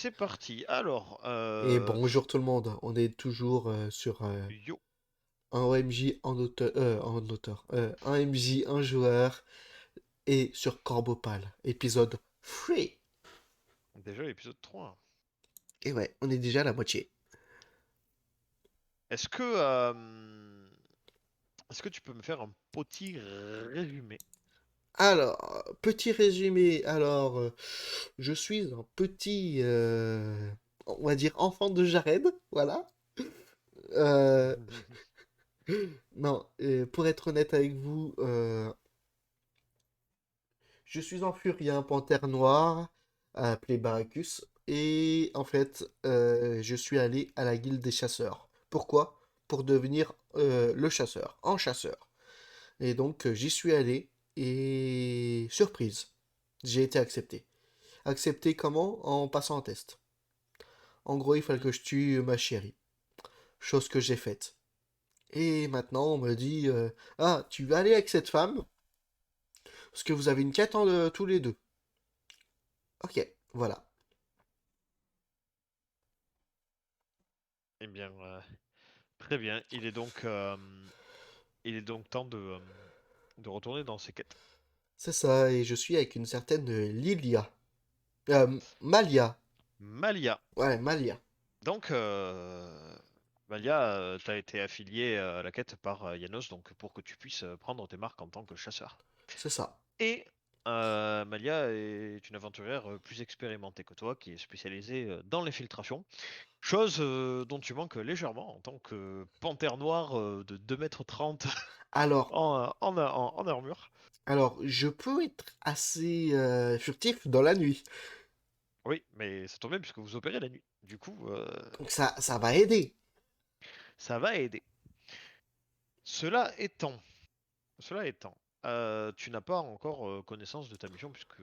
C'est parti. Alors, Et bonjour tout le monde, on est toujours sur yo. un OMJ un MJ, un joueur, et sur Corbopal, épisode 3. Déjà l'épisode 3. Et ouais, on est déjà à la moitié. Est-ce que, euh, est-ce que tu peux me faire un petit résumé? Alors, petit résumé, je suis un petit, on va dire, enfant de Jared, voilà. Euh, non, pour être honnête avec vous, je suis en furie, un panthère noire appelé Baracus. Et en fait, je suis allé à la guilde des chasseurs. Pourquoi? Pour devenir le chasseur, en chasseur. Et donc, j'y suis allé et surprise, j'ai été accepté. Accepté comment? En passant un test. En gros, il fallait que je tue ma chérie. Chose que j'ai faite. Et maintenant, on me dit ah, tu vas aller avec cette femme parce que vous avez une quête tous les deux. Ok, voilà. Eh bien, très bien. Il est donc temps de retourner dans ces quêtes. C'est ça, et je suis avec une certaine Lilia. Malia. Malia. Ouais, Malia. Donc, Malia, t'as été affilié à la quête par Yanos, donc pour que tu puisses prendre tes marques en tant que chasseur. C'est ça. Et Malia est une aventurière plus expérimentée que toi, qui est spécialisée dans l'infiltration. Chose dont tu manques légèrement en tant que panthère noire de 2,30 m Alors, en armure. je peux être assez furtif dans la nuit. Oui, mais ça tombe bien puisque vous opérez la nuit. Du coup, Donc ça va aider. ça va aider. Cela étant, cela étant, tu n'as pas encore connaissance de ta mission puisque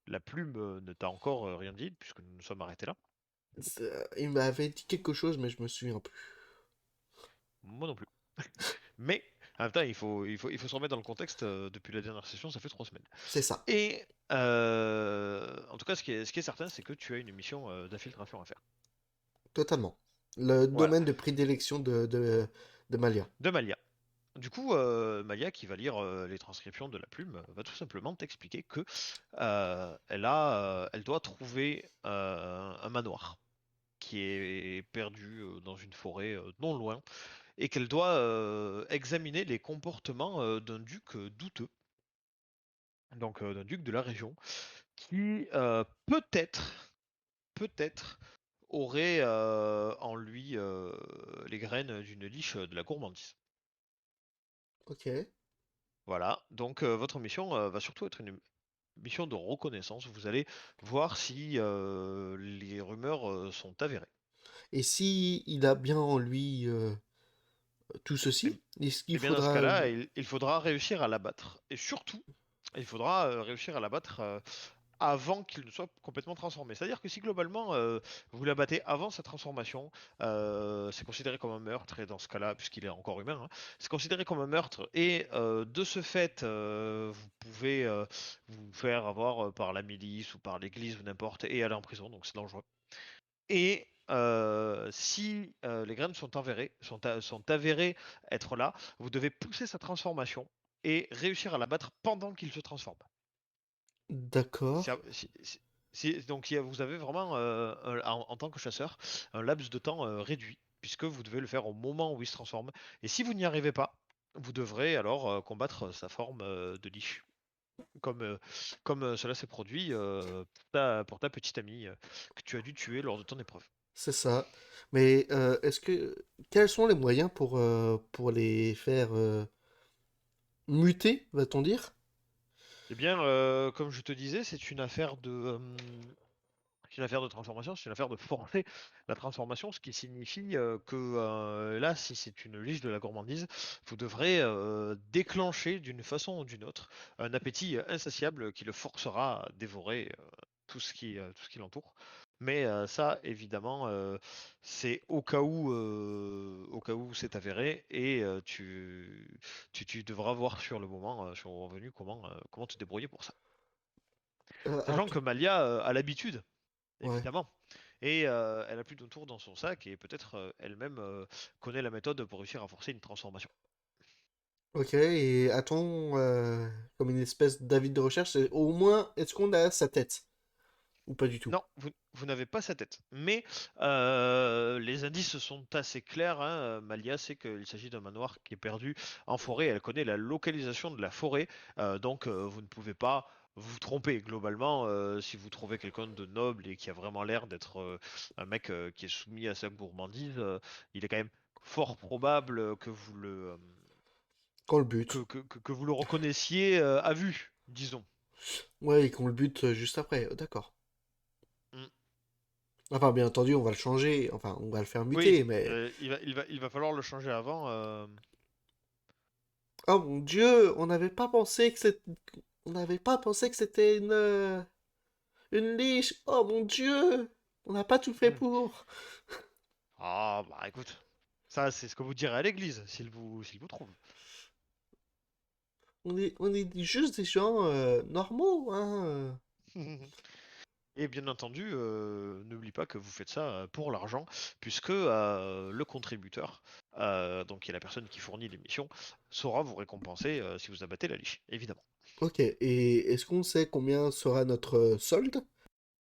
la plume ne t'a encore rien dit puisque nous nous sommes arrêtés là. Il m'avait dit quelque chose, mais je me souviens plus. Moi non plus. Mais en même temps, il faut se remettre dans le contexte. Depuis la dernière session, ça fait 3 semaines. C'est ça, Et en tout cas, ce qui est certain, c'est que tu as une mission d'infiltration à faire. totalement. Le Voilà, domaine de prédilection de Malia. de Malia. Du coup, Malia, qui va lire les transcriptions de la plume, va tout simplement t'expliquer que elle doit trouver un manoir qui est perdu dans une forêt non loin, et qu'elle doit examiner les comportements d'un duc douteux, donc d'un duc de la région, qui peut-être aurait en lui les graines d'une liche de la gourmandise. Ok. Voilà, donc votre mission va surtout être une mission de reconnaissance. Vous allez voir si les rumeurs sont avérées. Et si il a bien en lui tout Et, ceci, est-ce qu'il et bien dans ce faudra... cas-là, il faudra réussir à l'abattre. Et surtout, il faudra réussir à l'abattre avant qu'il ne soit complètement transformé. C'est-à-dire que si globalement vous l'abattez avant sa transformation, c'est considéré comme un meurtre, et dans ce cas-là, puisqu'il est encore humain, hein, c'est considéré comme un meurtre, et de ce fait, vous pouvez vous faire avoir par la milice ou par l'église ou n'importe, et aller en prison, donc c'est dangereux. Et si les graines sont avérées être là, vous devez pousser sa transformation et réussir à l'abattre pendant qu'il se transforme. D'accord. Donc vous avez vraiment, en tant que chasseur, un laps de temps réduit, puisque vous devez le faire au moment où il se transforme. Et si vous n'y arrivez pas, vous devrez alors combattre sa forme de liche, comme cela s'est produit pour ta petite amie que tu as dû tuer lors de ton épreuve. C'est ça. Mais quels sont les moyens pour les faire muter, va-t-on dire? Eh bien, comme je te disais, c'est une affaire de transformation, c'est une affaire de forcer la transformation, ce qui signifie que là, si c'est une liche de la gourmandise, vous devrez déclencher d'une façon ou d'une autre un appétit insatiable qui le forcera à dévorer tout ce qui l'entoure. Mais ça, évidemment, c'est au cas où c'est avéré, et tu devras voir sur le moment, sur le moment venu, comment te débrouiller pour ça. Euh, Sachant att- que Malia a l'habitude Ouais. évidemment. Et elle a plus d'un tour dans son sac et peut-être elle-même connaît la méthode pour réussir à forcer une transformation. Ok, et a-t-on comme une espèce d'avis de recherche, au moins, est-ce qu'on a sa tête? Ou pas du tout? Non, vous n'avez pas sa tête. Mais les indices sont assez clairs, hein. Malia sait qu'il s'agit d'un manoir qui est perdu en forêt. Elle connaît la localisation de la forêt. Donc vous ne pouvez pas vous tromper. Globalement, si vous trouvez quelqu'un de noble et qui a vraiment l'air d'être un mec qui est soumis à sa gourmandise, il est quand même fort probable que vous Qu'on le bute. que vous le reconnaissiez à vue, disons. Ouais, et qu'on le bute juste après, d'accord. Mm. Enfin, bien entendu, on va le changer, enfin, on va le faire Oui, muter, mais... il va falloir le changer avant. Oh mon Dieu, on n'avait pas pensé que c'était une liche. Oh mon Dieu, on n'a pas tout fait Hmm. pour. Ah, bah écoute, ça c'est ce que vous direz à l'église, s'il vous trouve. On est juste des gens normaux, hein. Et bien entendu, n'oublie pas que vous faites ça pour l'argent, puisque le contributeur, donc qui est la personne qui fournit l'émission, saura vous récompenser si vous abattez la liche, évidemment. Ok, et est-ce qu'on sait combien sera notre solde?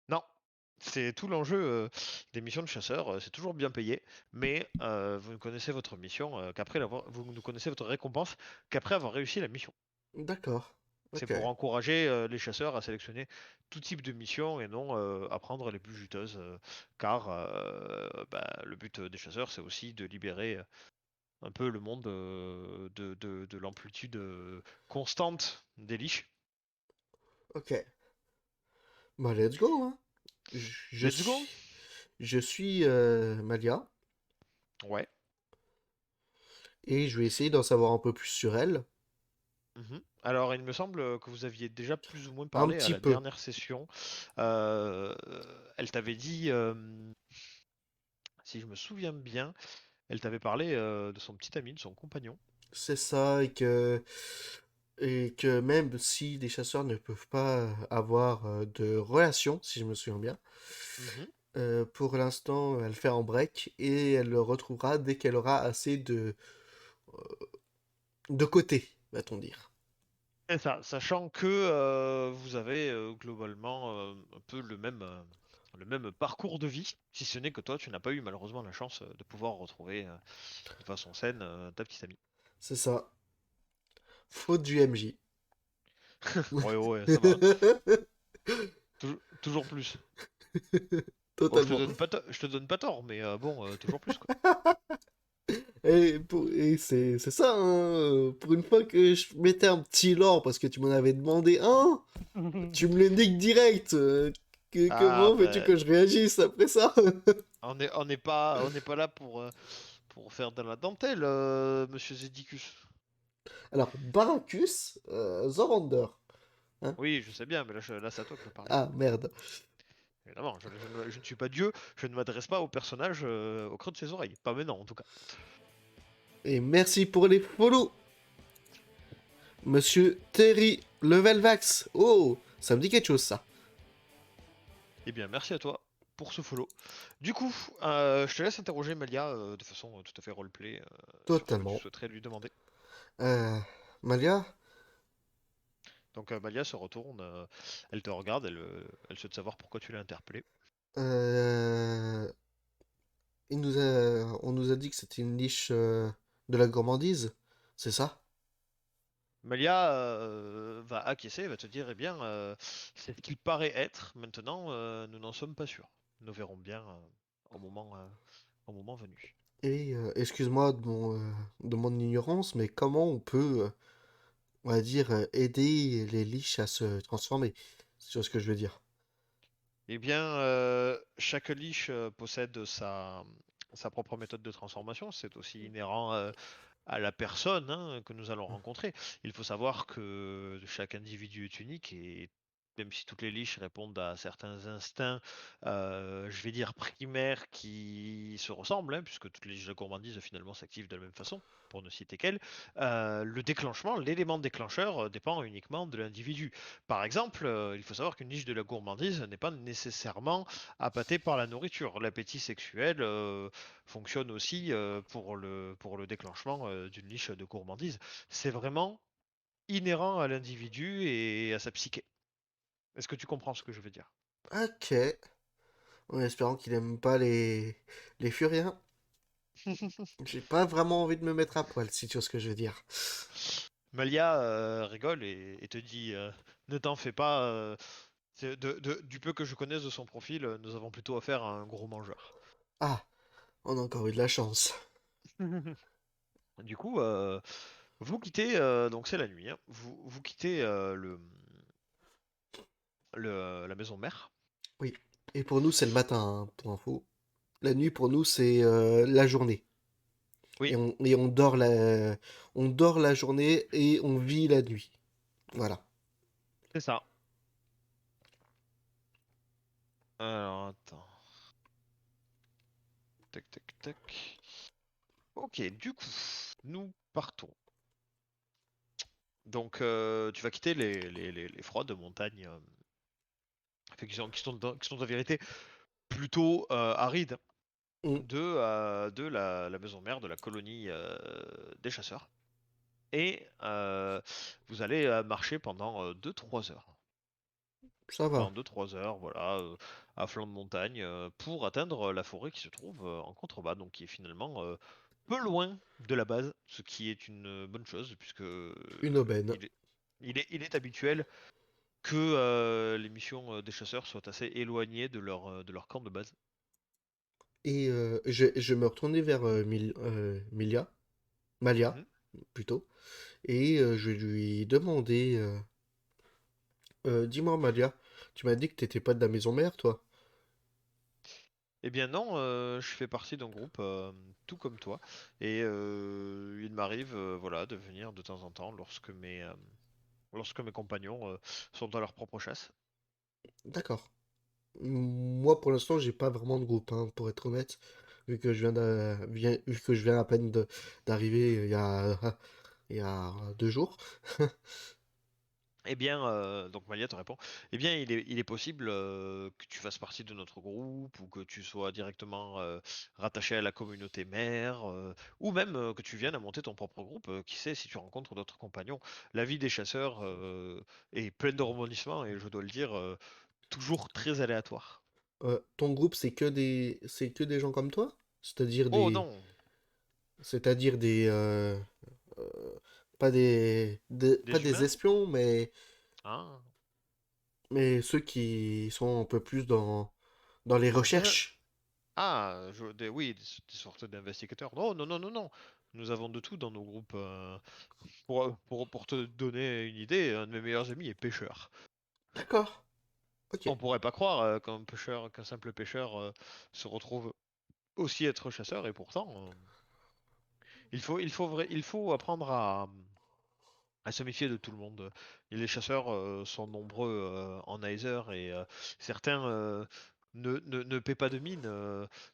Non, c'est tout l'enjeu des missions de chasseur, c'est toujours bien payé, mais vous ne connaissez votre mission vous ne connaissez votre récompense qu'après avoir réussi la mission. D'accord, C'est ok. pour encourager les chasseurs à sélectionner tout type de mission et non à prendre les plus juteuses, car bah, le but des chasseurs, c'est aussi de libérer un peu le monde de l'amplitude constante des liches. Ok, bah let's go, hein. Je Let's go! suis, je suis Malia, Ouais. et je vais essayer d'en savoir un peu plus sur elle. Mhm. Alors, il me semble que vous aviez déjà plus ou moins Un parlé à petit la peu, dernière session. Euh, Elle t'avait dit, si je me souviens bien, elle t'avait parlé de son petit ami, de son compagnon. c'est ça, et que même si les chasseurs ne peuvent pas avoir de relation, si je me souviens bien, Mhm. pour l'instant, elle fait en break et elle le retrouvera dès qu'elle aura assez de côté, va-t-on dire. C'est ça, sachant que vous avez globalement un peu le même parcours de vie, si ce n'est que toi, tu n'as pas eu malheureusement la chance de pouvoir retrouver de façon saine ta petite amie. C'est ça. Faute du MJ. Ouais, ouais, ça va. Toujours plus. Bon, Totalement. je te donne pas tort, mais bon, toujours plus quoi. Et c'est ça, hein, pour une fois que je mettais un petit lore parce que tu m'en avais demandé un, tu me le niques direct. Ah, Comment veux-tu ben, que je réagisse après ça? on n'est pas là pour faire de la dentelle, monsieur Zedicus. Alors, Baracus, Zorander. Hein. Oui, je sais bien, mais là c'est à toi que je parle. Ah, merde. Évidemment, je ne suis pas Dieu, je ne m'adresse pas au personnage au creux de ses oreilles. Pas maintenant, en tout cas. Et merci pour les follow, Monsieur Terry Levelvax. Oh, ça me dit quelque chose, ça. Eh bien, merci à toi pour ce follow. Du coup, je te laisse interroger Malia de façon tout à fait roleplay sur ce que tu Totalement. souhaiterais lui demander. Euh, Malia, Donc, Malia se retourne, elle te regarde, elle souhaite savoir pourquoi tu l'as interpellée. euh, on nous a dit que c'était une niche de la gourmandise, c'est ça? Malia va acquiescer, va te dire, eh bien, c'est ce qu'il paraît être. Maintenant, nous n'en sommes pas sûrs. Nous verrons bien au moment venu. Et excuse-moi de mon ignorance, mais comment on peut, on va dire, aider les liches à se transformer? C'est tu vois ce que je veux dire. Eh bien, chaque liche possède sa propre méthode de transformation. C'est aussi inhérent à la personne hein, que nous allons rencontrer. Il faut savoir que chaque individu est unique et même si toutes les liches répondent à certains instincts, je vais dire primaires qui se ressemblent, hein, puisque toutes les liches de gourmandise finalement s'activent de la même façon, pour ne citer qu'elles, le déclenchement, l'élément déclencheur dépend uniquement de l'individu. Par exemple, il faut savoir qu'une niche de la gourmandise n'est pas nécessairement appâtée par la nourriture. L'appétit sexuel fonctionne aussi pour le déclenchement d'une niche de gourmandise. C'est vraiment inhérent à l'individu et à sa psyché. Est-ce que tu comprends ce que je veux dire? Ok. En espérant qu'il aime pas les furiens. J'ai pas vraiment envie de me mettre à poil, si tu vois ce que je veux dire. Malia rigole et te dit ne t'en fais pas, du peu que je connaisse de son profil, nous avons plutôt affaire à un gros mangeur. Ah, on a encore eu de la chance. Du coup, vous quittez, donc c'est la nuit, hein. Vous quittez la maison mère. Oui. Et pour nous, c'est le matin, hein, pour info. La nuit, pour nous, c'est la journée. Oui, Et on dort la journée et on vit la nuit. Voilà. c'est ça. Alors, attends. Tac, tac, tac. Ok, du coup, nous partons. Donc, tu vas quitter les froides montagnes enfin, qui sont en vérité plutôt arides Mm, de la maison mère de la colonie des chasseurs. Et vous allez marcher pendant 2-3 heures. ça Pendant va. 2-3 heures, voilà, à flanc de montagne, pour atteindre la forêt qui se trouve en contrebas, donc qui est finalement peu loin de la base, ce qui est une bonne chose, puisque Une aubaine. il est habituel que les missions des chasseurs soient assez éloignées de leur camp de base. Et je me retournais vers Milia. Malia, Mhm. plutôt. Et je lui demandais... dis-moi, Malia, tu m'as dit que t'étais pas de la maison mère, toi? Eh bien non, je fais partie d'un groupe tout comme toi, et il m'arrive voilà, de venir de temps en temps lorsque mes compagnons sont dans leur propre chasse. D'accord. Moi, pour l'instant, j'ai pas vraiment de groupe, hein, pour être honnête, vu que je viens à peine d'arriver il y a 2 jours. Eh bien, donc Malia te répond, eh bien il est possible que tu fasses partie de notre groupe ou que tu sois directement rattaché à la communauté mère ou même que tu viennes à monter ton propre groupe. Qui sait si tu rencontres d'autres compagnons. La vie des chasseurs est pleine de rebondissements et je dois le dire, toujours très aléatoire. Ton groupe, c'est que des gens comme toi? Oh non, C'est-à-dire euh, pas des des humains? espions, Hein? mais ceux qui sont un peu plus dans les recherches. Ah, oui, des sortes d'investigateurs. Non, non, non, non, non. Nous avons de tout dans nos groupes. Pour te donner une idée, un de mes meilleurs amis est pêcheur. D'accord. Ok. On pourrait pas croire qu'un simple pêcheur se retrouve aussi être chasseur, et pourtant, il faut apprendre à se méfier de tout le monde. Et les chasseurs sont nombreux en Heiser et certains ne paient pas de mine.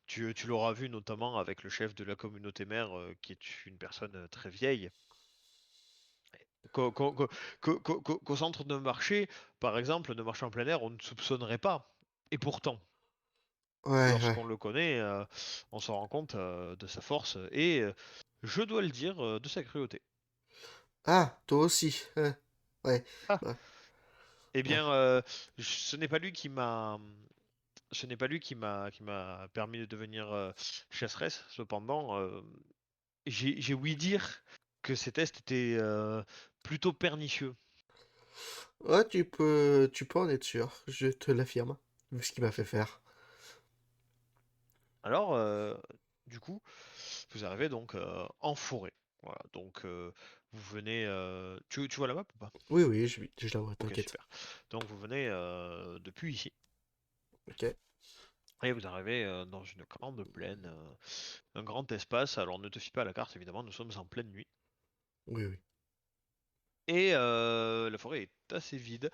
Tu l'auras vu notamment avec le chef de la communauté mère, qui est une personne très vieille. Qu'au qu'au- qu'au- qu'au centre de marché, par exemple, de marché en plein air, on ne soupçonnerait pas. Et pourtant, Ouais, ouais. lorsqu'on le connaît, on s'en rend compte de sa force et, je dois le dire, de sa cruauté. Ah, toi aussi. Ouais. Ah, Bah, eh ouais. bien, ce n'est pas lui qui m'a permis de devenir chasseresse. Cependant, j'ai ouï dire que ces tests étaient plutôt pernicieux. Ouais, tu peux en être sûr. Je te l'affirme. Vu ce qu'il m'a fait faire. Alors, du coup, vous arrivez donc en forêt. Voilà, donc vous venez. Tu vois la map ou pas? Oui, oui, je la vois, Ok, t'inquiète. super. Donc vous venez depuis ici. Ok. Et vous arrivez dans une grande plaine, un grand espace. Alors ne te fie pas à la carte, évidemment, nous sommes en pleine nuit. Oui, oui. Et la forêt est assez vide.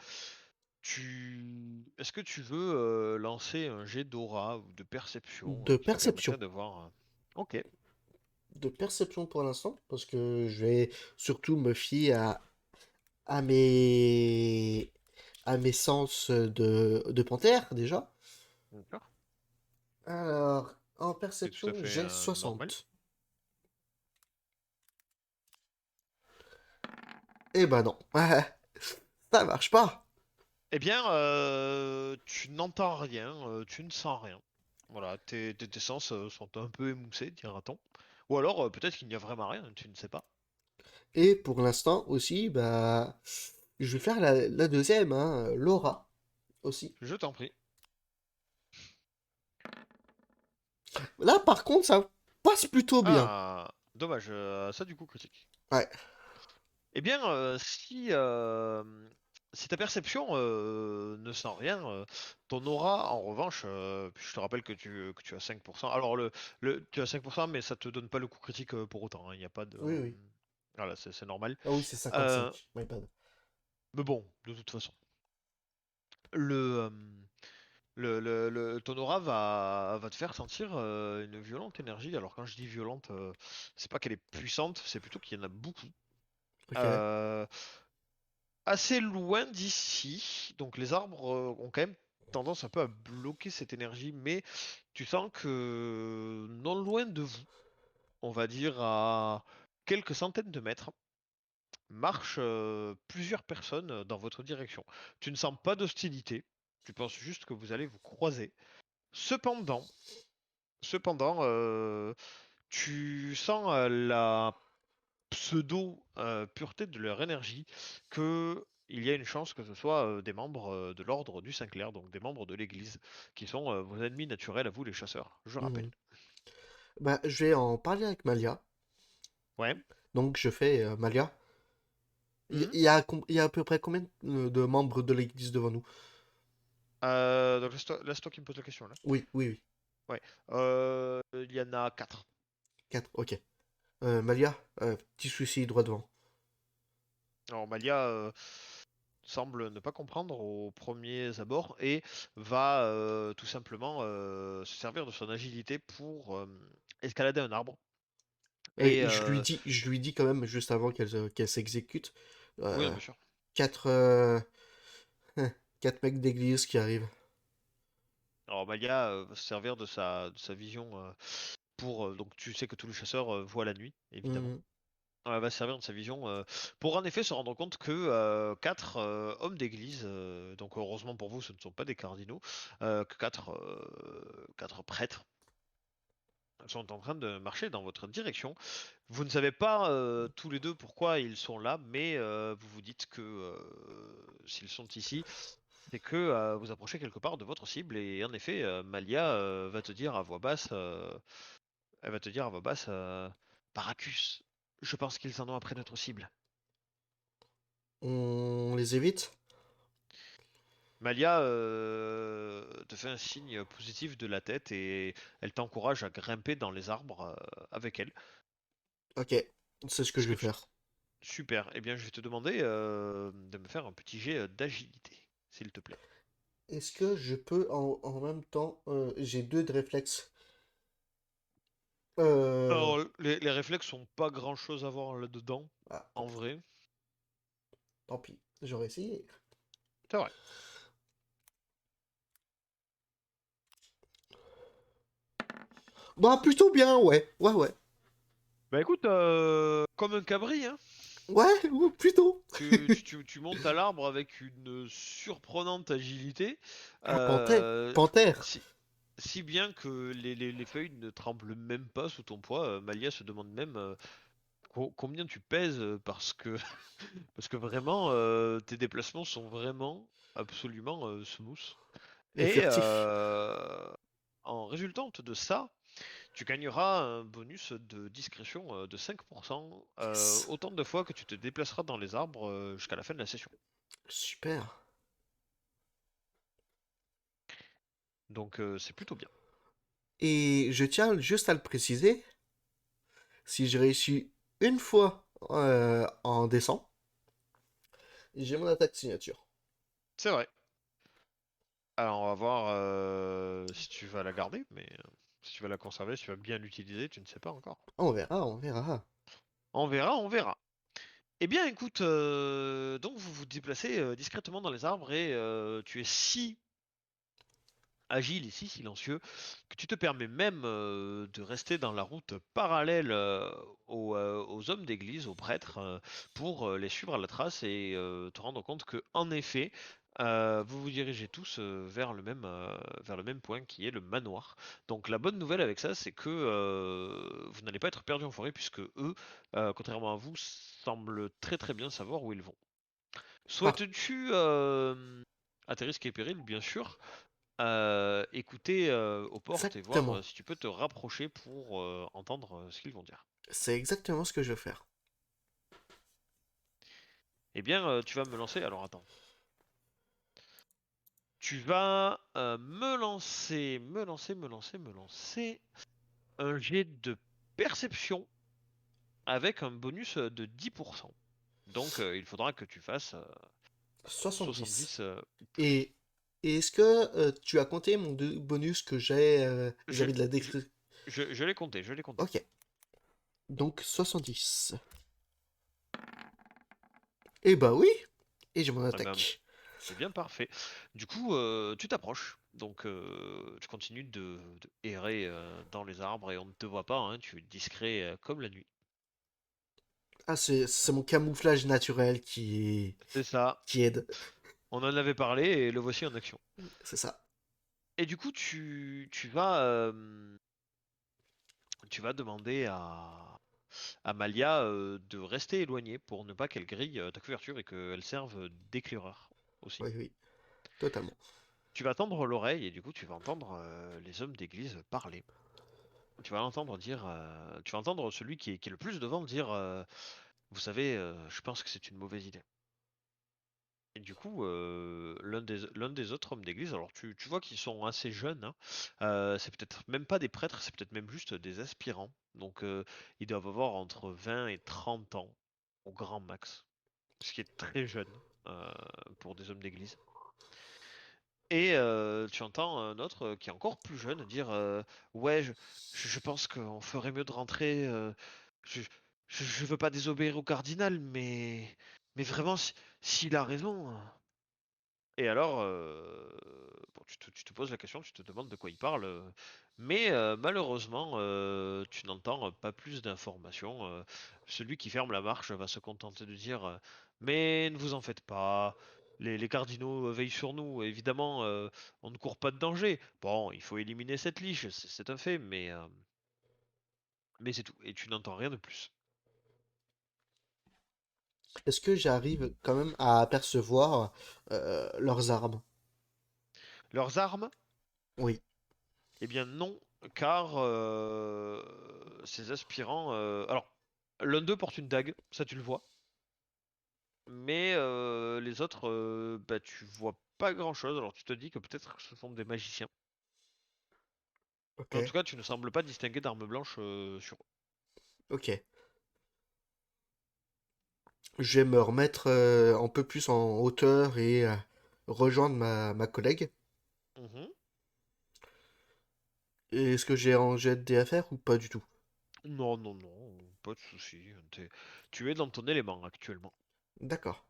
Est-ce que tu veux lancer un jet d'aura ou de perception De qui te perception. permettrait de voir. Ok, De perception pour l'instant, parce que je vais surtout me fier à mes, à mes sens de panthère, déjà. d'accord. Alors, en C'est tout à perception, fait j'ai normal. 60. Eh ben non, ça marche pas. Eh bien, tu n'entends rien, tu ne sens rien. Voilà, tes sens sont un peu émoussés, dira-t-on. Ou alors, peut-être qu'il n'y a vraiment rien, tu ne sais pas. Et pour l'instant aussi, bah, je vais faire la deuxième, hein, Laura aussi. Je t'en prie. Là, par contre, ça passe plutôt bien. Ah, dommage, ça du coup critique. Ouais. Eh bien, si ta perception ne sent rien, ton aura, en revanche, je te rappelle que tu as 5%. Alors, tu as 5%, mais ça te donne pas le coup critique pour autant, hein. Il n'y a pas de. Oui, oui. Voilà, c'est normal. Ah oui, c'est Euh, 55. My bad. mais bon, de toute façon. Le, euh, ton aura va te faire sentir une violente énergie. Alors, quand je dis violente, c'est pas qu'elle est puissante, c'est plutôt qu'il y en a beaucoup. Ok. Euh, Assez loin d'ici, donc les arbres ont quand même tendance un peu à bloquer cette énergie, mais tu sens que non loin de vous, on va dire à quelques centaines de mètres, marchent plusieurs personnes dans votre direction. Tu ne sens pas d'hostilité, tu penses juste que vous allez vous croiser. Cependant, cependant, tu sens la pseudo pureté de leur énergie que il y a une chance que ce soit des membres de l'ordre du Saint-Clair, donc des membres de l'Église, qui sont vos ennemis naturels à vous les chasseurs, je rappelle. Mhm. Bah, je vais en parler avec Malia. Ouais. Donc, je fais Malia. Mhm. Il y a à peu près combien de membres de l'église devant nous? Donc laisse-toi qui me pose la question là. Oui, oui, oui. Ouais. Il y en a 4. 4, ok. Malia, petit souci droit devant. Alors Malia semble ne pas comprendre aux premiers abords et va tout simplement se servir de son agilité pour escalader un arbre. Et Je lui dis quand même, juste avant qu'elle s'exécute, oui, non, euh, bien sûr. 4 quatre mecs d'église qui arrivent. Alors Malia va se servir de sa vision pour donc tu sais que tous les chasseurs voient la nuit évidemment. Mhm. Elle va se servir de sa vision pour en effet se rendre compte que quatre hommes d'église, donc heureusement pour vous ce ne sont pas des cardinaux, que quatre prêtres sont en train de marcher dans votre direction. Vous ne savez pas tous les deux pourquoi ils sont là, mais vous vous dites que s'ils sont ici, c'est que vous approchez quelque part de votre cible et en effet, Malia va te dire à voix basse, elle va te dire à voix basse, Paracus, je pense qu'ils en ont après notre cible. On les évite? Malia te fait un signe positif de la tête et elle t'encourage à grimper dans les arbres avec elle. Ok, c'est ce que Est-ce je que vais tu... faire. Super. Eh bien, je vais te demander de me faire un petit jet d'agilité, s'il te plaît. Est-ce que je peux en même temps... j'ai 2 de réflexes. Euh... Alors, les réflexes sont pas grand-chose à voir là-dedans, Ah, en vrai. tant pis, j'aurais essayé. C'est vrai. Bah, plutôt bien, ouais. Ouais, ouais. Bah écoute, comme un cabri, hein. Ouais, ouais, plutôt. Tu montes à l'arbre avec une surprenante agilité, Un panthère. euh, Panthère. si, si bien que les feuilles ne tremblent même pas sous ton poids. Malia se demande même combien tu pèses parce que vraiment tes déplacements sont vraiment absolument smooth. Et Et furtif. en résultante de ça, tu gagneras un bonus de discrétion de 5%, Yes. autant de fois que tu te déplaceras dans les arbres jusqu'à la fin de la session. Super. Donc c'est plutôt bien. Et je tiens juste à le préciser, si je réussis une fois en descend, j'ai mon attaque signature. C'est vrai. Alors, on va voir si tu vas la garder, mais si tu vas la conserver, si tu vas bien l'utiliser, tu ne sais pas encore. On verra, on verra. On verra, on verra. Eh bien, écoute, donc vous vous déplacez discrètement dans les arbres et tu es si agile et si silencieux que tu te permets même de rester dans la route parallèle aux hommes d'église, aux prêtres, pour les suivre à la trace et te rendre compte que, en effet, vous vous dirigez tous vers le même point qui est le manoir. Donc la bonne nouvelle avec ça, c'est que vous n'allez pas être perdu en forêt puisque eux, contrairement à vous, semblent très très bien savoir où ils vont. Par- Souhaites-tu, à tes risques et périls, bien sûr, écouter aux portes et voir Exactement. si tu peux te rapprocher pour entendre ce qu'ils vont dire. C'est exactement ce que je veux faire. Eh bien, tu vas me lancer. Alors attends. Tu vas me lancer un jet de perception avec un bonus de 10%. Donc, il faudra que tu fasses 70. 70 ou plus. Et, et est-ce que tu as compté mon bonus que j'ai Je, vis-à-vis de la je, dextérité? je l'ai compté, je l'ai compté. Ok, donc 70. Eh bah oui, et je m'en Eh ben, attaque. eh bien, parfait. Du coup, tu t'approches. Donc, tu continues de errer dans les arbres et on ne te voit pas, hein, tu es discret comme la nuit. Ah, c'est mon camouflage naturel C'est ça. qui aide. On en avait parlé et le voici en action. C'est ça. Et du coup, tu vas demander à Malia de rester éloignée pour ne pas qu'elle grille ta couverture et qu'elle serve d'éclaireur aussi. Oui, oui, totalement. Tu vas tendre l'oreille et du coup, tu vas entendre les hommes d'église parler. Tu vas entendre celui qui est le plus devant dire, vous savez, je pense que c'est une mauvaise idée. Et du coup, l'un des autres hommes d'église, alors tu vois qu'ils sont assez jeunes, hein, c'est peut-être même pas des prêtres, c'est peut-être même juste des aspirants. Donc ils doivent avoir entre 20 et 30 ans, au grand max, ce qui est très jeune euh, pour des hommes d'église. Et tu entends un autre qui est encore plus jeune dire, ouais, je pense qu'on ferait mieux de rentrer. Je, je veux pas désobéir au cardinal, mais vraiment, s'il a raison. Et alors, bon, tu te poses la question, tu te demandes de quoi il parle, mais malheureusement, tu n'entends pas plus d'informations. Celui qui ferme la marche va se contenter de dire, mais ne vous en faites pas, les cardinaux veillent sur nous, évidemment, on ne court pas de danger. Bon, il faut éliminer cette liche, c'est un fait, mais c'est tout, et tu n'entends rien de plus. Est-ce que j'arrive quand même à apercevoir leurs armes? Leurs armes, Oui, eh bien non, car ces aspirants... alors, l'un d'eux porte une dague, ça tu le vois. Mais les autres, bah, tu vois pas grand-chose. Alors tu te dis que peut-être que ce sont des magiciens. ok, Mais en tout cas, tu ne sembles pas distinguer d'armes blanches sur eux. ok. Je vais me remettre un peu plus en hauteur et rejoindre ma collègue. Mhm. Et est-ce que j'ai un jet de dés à faire ou pas du tout? Non, non, non, pas de souci. Tu es dans ton élément actuellement. D'accord.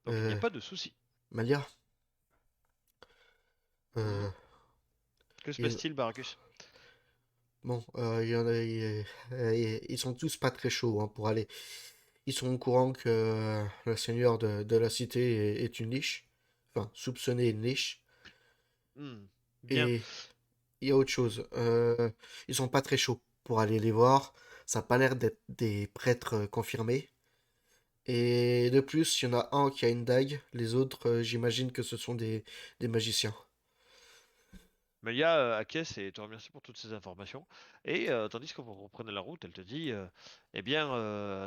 Donc il n'y a Euh, pas de souci. Malia, Mhm. euh, Que se il- passe-t-il, Baracus? bon, il y en a, ils sont tous pas très chauds hein, pour aller. Ils sont au courant que le seigneur de la cité est une liche, enfin soupçonné une liche. Hmm. Bien. Et il y a autre chose. Ils sont pas très chauds pour aller les voir. Ça a pas l'air d'être des prêtres confirmés. Et de plus, il y en a un qui a une dague. Les autres, j'imagine que ce sont des magiciens. Melia acquiesce et te remercie pour toutes ces informations. Et tandis que vous reprenez la route, elle te dit, eh bien,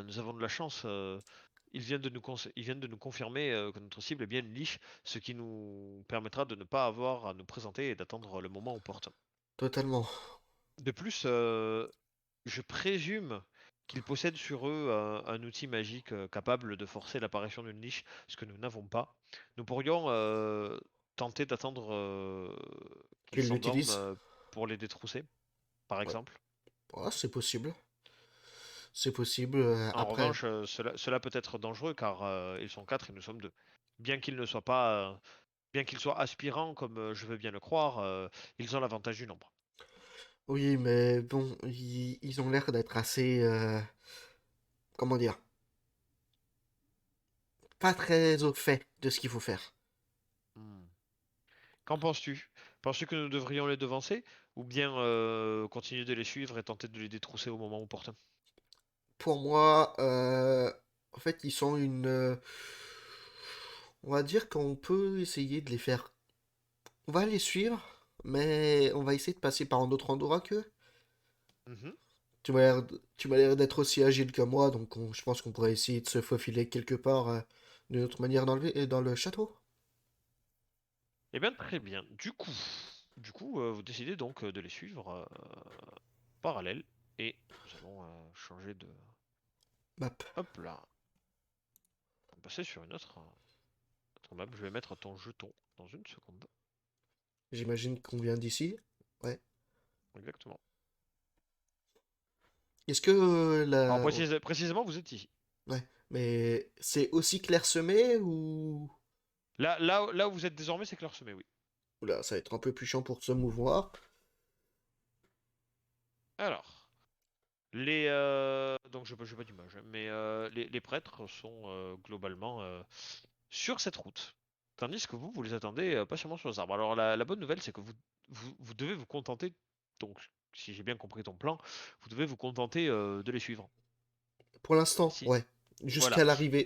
nous avons de la chance. Ils viennent de nous confirmer que notre cible est bien une liche, ce qui nous permettra de ne pas avoir à nous présenter et d'attendre le moment opportun. Totalement. De plus, je présume qu'ils possèdent sur eux un outil magique capable de forcer l'apparition d'une liche, ce que nous n'avons pas. Nous pourrions tenter d'attendre qu'ils Qu'il s'endorment l'utilise. pour les détrousser, par Ouais, exemple. ouais, c'est possible. C'est possible. En Après, revanche, cela peut être dangereux car ils sont quatre et nous sommes deux. Bien qu'ils ne soient pas, bien qu'ils soient aspirants comme je veux bien le croire, ils ont l'avantage du nombre. oui, mais bon, ils ont l'air d'être assez, comment dire, pas très au fait de ce qu'il faut faire. Hmm. Qu'en penses-tu? Penses-tu que nous devrions les devancer ou bien continuer de les suivre et tenter de les détrousser au moment opportun? Pour moi, en fait, ils sont une. On va dire qu'on peut essayer de les faire. On va les suivre, mais on va essayer de passer par un autre endroit qu'eux. Mhm. Tu m'as l'air d'être aussi agile que moi, donc je pense qu'on pourrait essayer de se faufiler quelque part d'une autre manière dans le château. Eh bien, très bien. Du coup, vous décidez donc de les suivre parallèles et nous allons changer de. Map. Hop là. On va passer sur une autre map. Je vais mettre ton jeton dans une seconde. J'imagine qu'on vient d'ici. Ouais. Exactement. Est-ce que Alors la. précisément, vous êtes ici. Ouais. Mais c'est aussi clairsemé ou. Là où vous êtes désormais, c'est clairsemé, oui. Oula, ça va être un peu plus chiant pour se mouvoir. Alors, donc je pas d'image, hein, mais les prêtres sont globalement sur cette route. Tandis que vous les attendez patiemment sur les arbres. Alors la bonne nouvelle, c'est que vous devez vous contenter, donc si j'ai bien compris ton plan, vous devez vous contenter de les suivre. Pour l'instant, Si, ouais. voilà.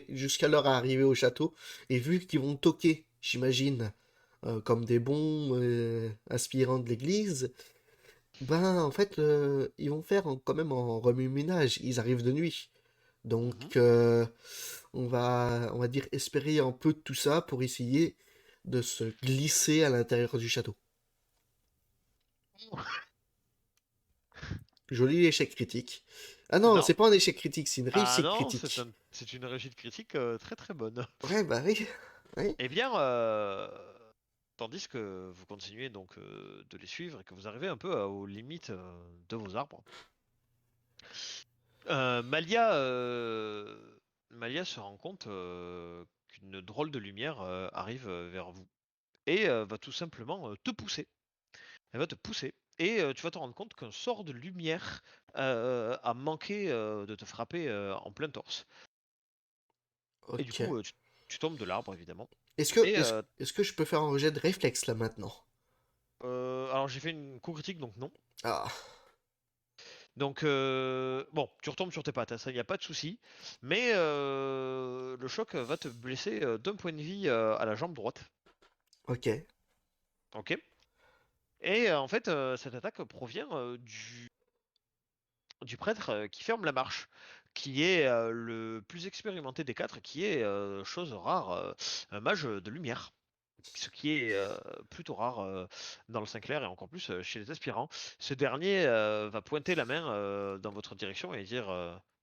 Jusqu'à leur arrivée au château. Et vu qu'ils vont toquer, j'imagine, comme des bons aspirants de l'église, ben en fait, ils vont faire quand même en remue-ménage. Ils arrivent de nuit. Donc, Mhm. on va dire espérer un peu de tout ça pour essayer de se glisser à l'intérieur du château. Joli échec critique. Ah non, Non. c'est pas un échec critique, c'est une Ah réussite non, critique. c'est une réussite critique très très bonne. Ouais, bah oui. Oui. Eh bien, tandis que vous continuez donc de les suivre et que vous arrivez un peu aux limites de vos arbres, Malia, Malia se rend compte qu'une drôle de lumière arrive vers vous et va tout simplement te pousser. Elle va te pousser et tu vas te rendre compte qu'un sort de lumière a manqué de te frapper en plein torse. Et du Ok. coup, tu tombes de l'arbre évidemment. Est-ce que, Et est-ce, est-ce que je peux faire un jet de réflexe là maintenant? alors j'ai fait une coup critique donc non. Ah, Donc, bon, tu retombes sur tes pattes, hein, ça y a pas de souci. Mais le choc va te blesser d'un point de vie à la jambe droite. ok. Ok. Et en fait, cette attaque provient du prêtre qui ferme la marche, qui est le plus expérimenté des quatre, qui est, chose rare, un mage de lumière. Ce qui est plutôt rare dans le Saint-Clair et encore plus chez les aspirants. Ce dernier va pointer la main dans votre direction et dire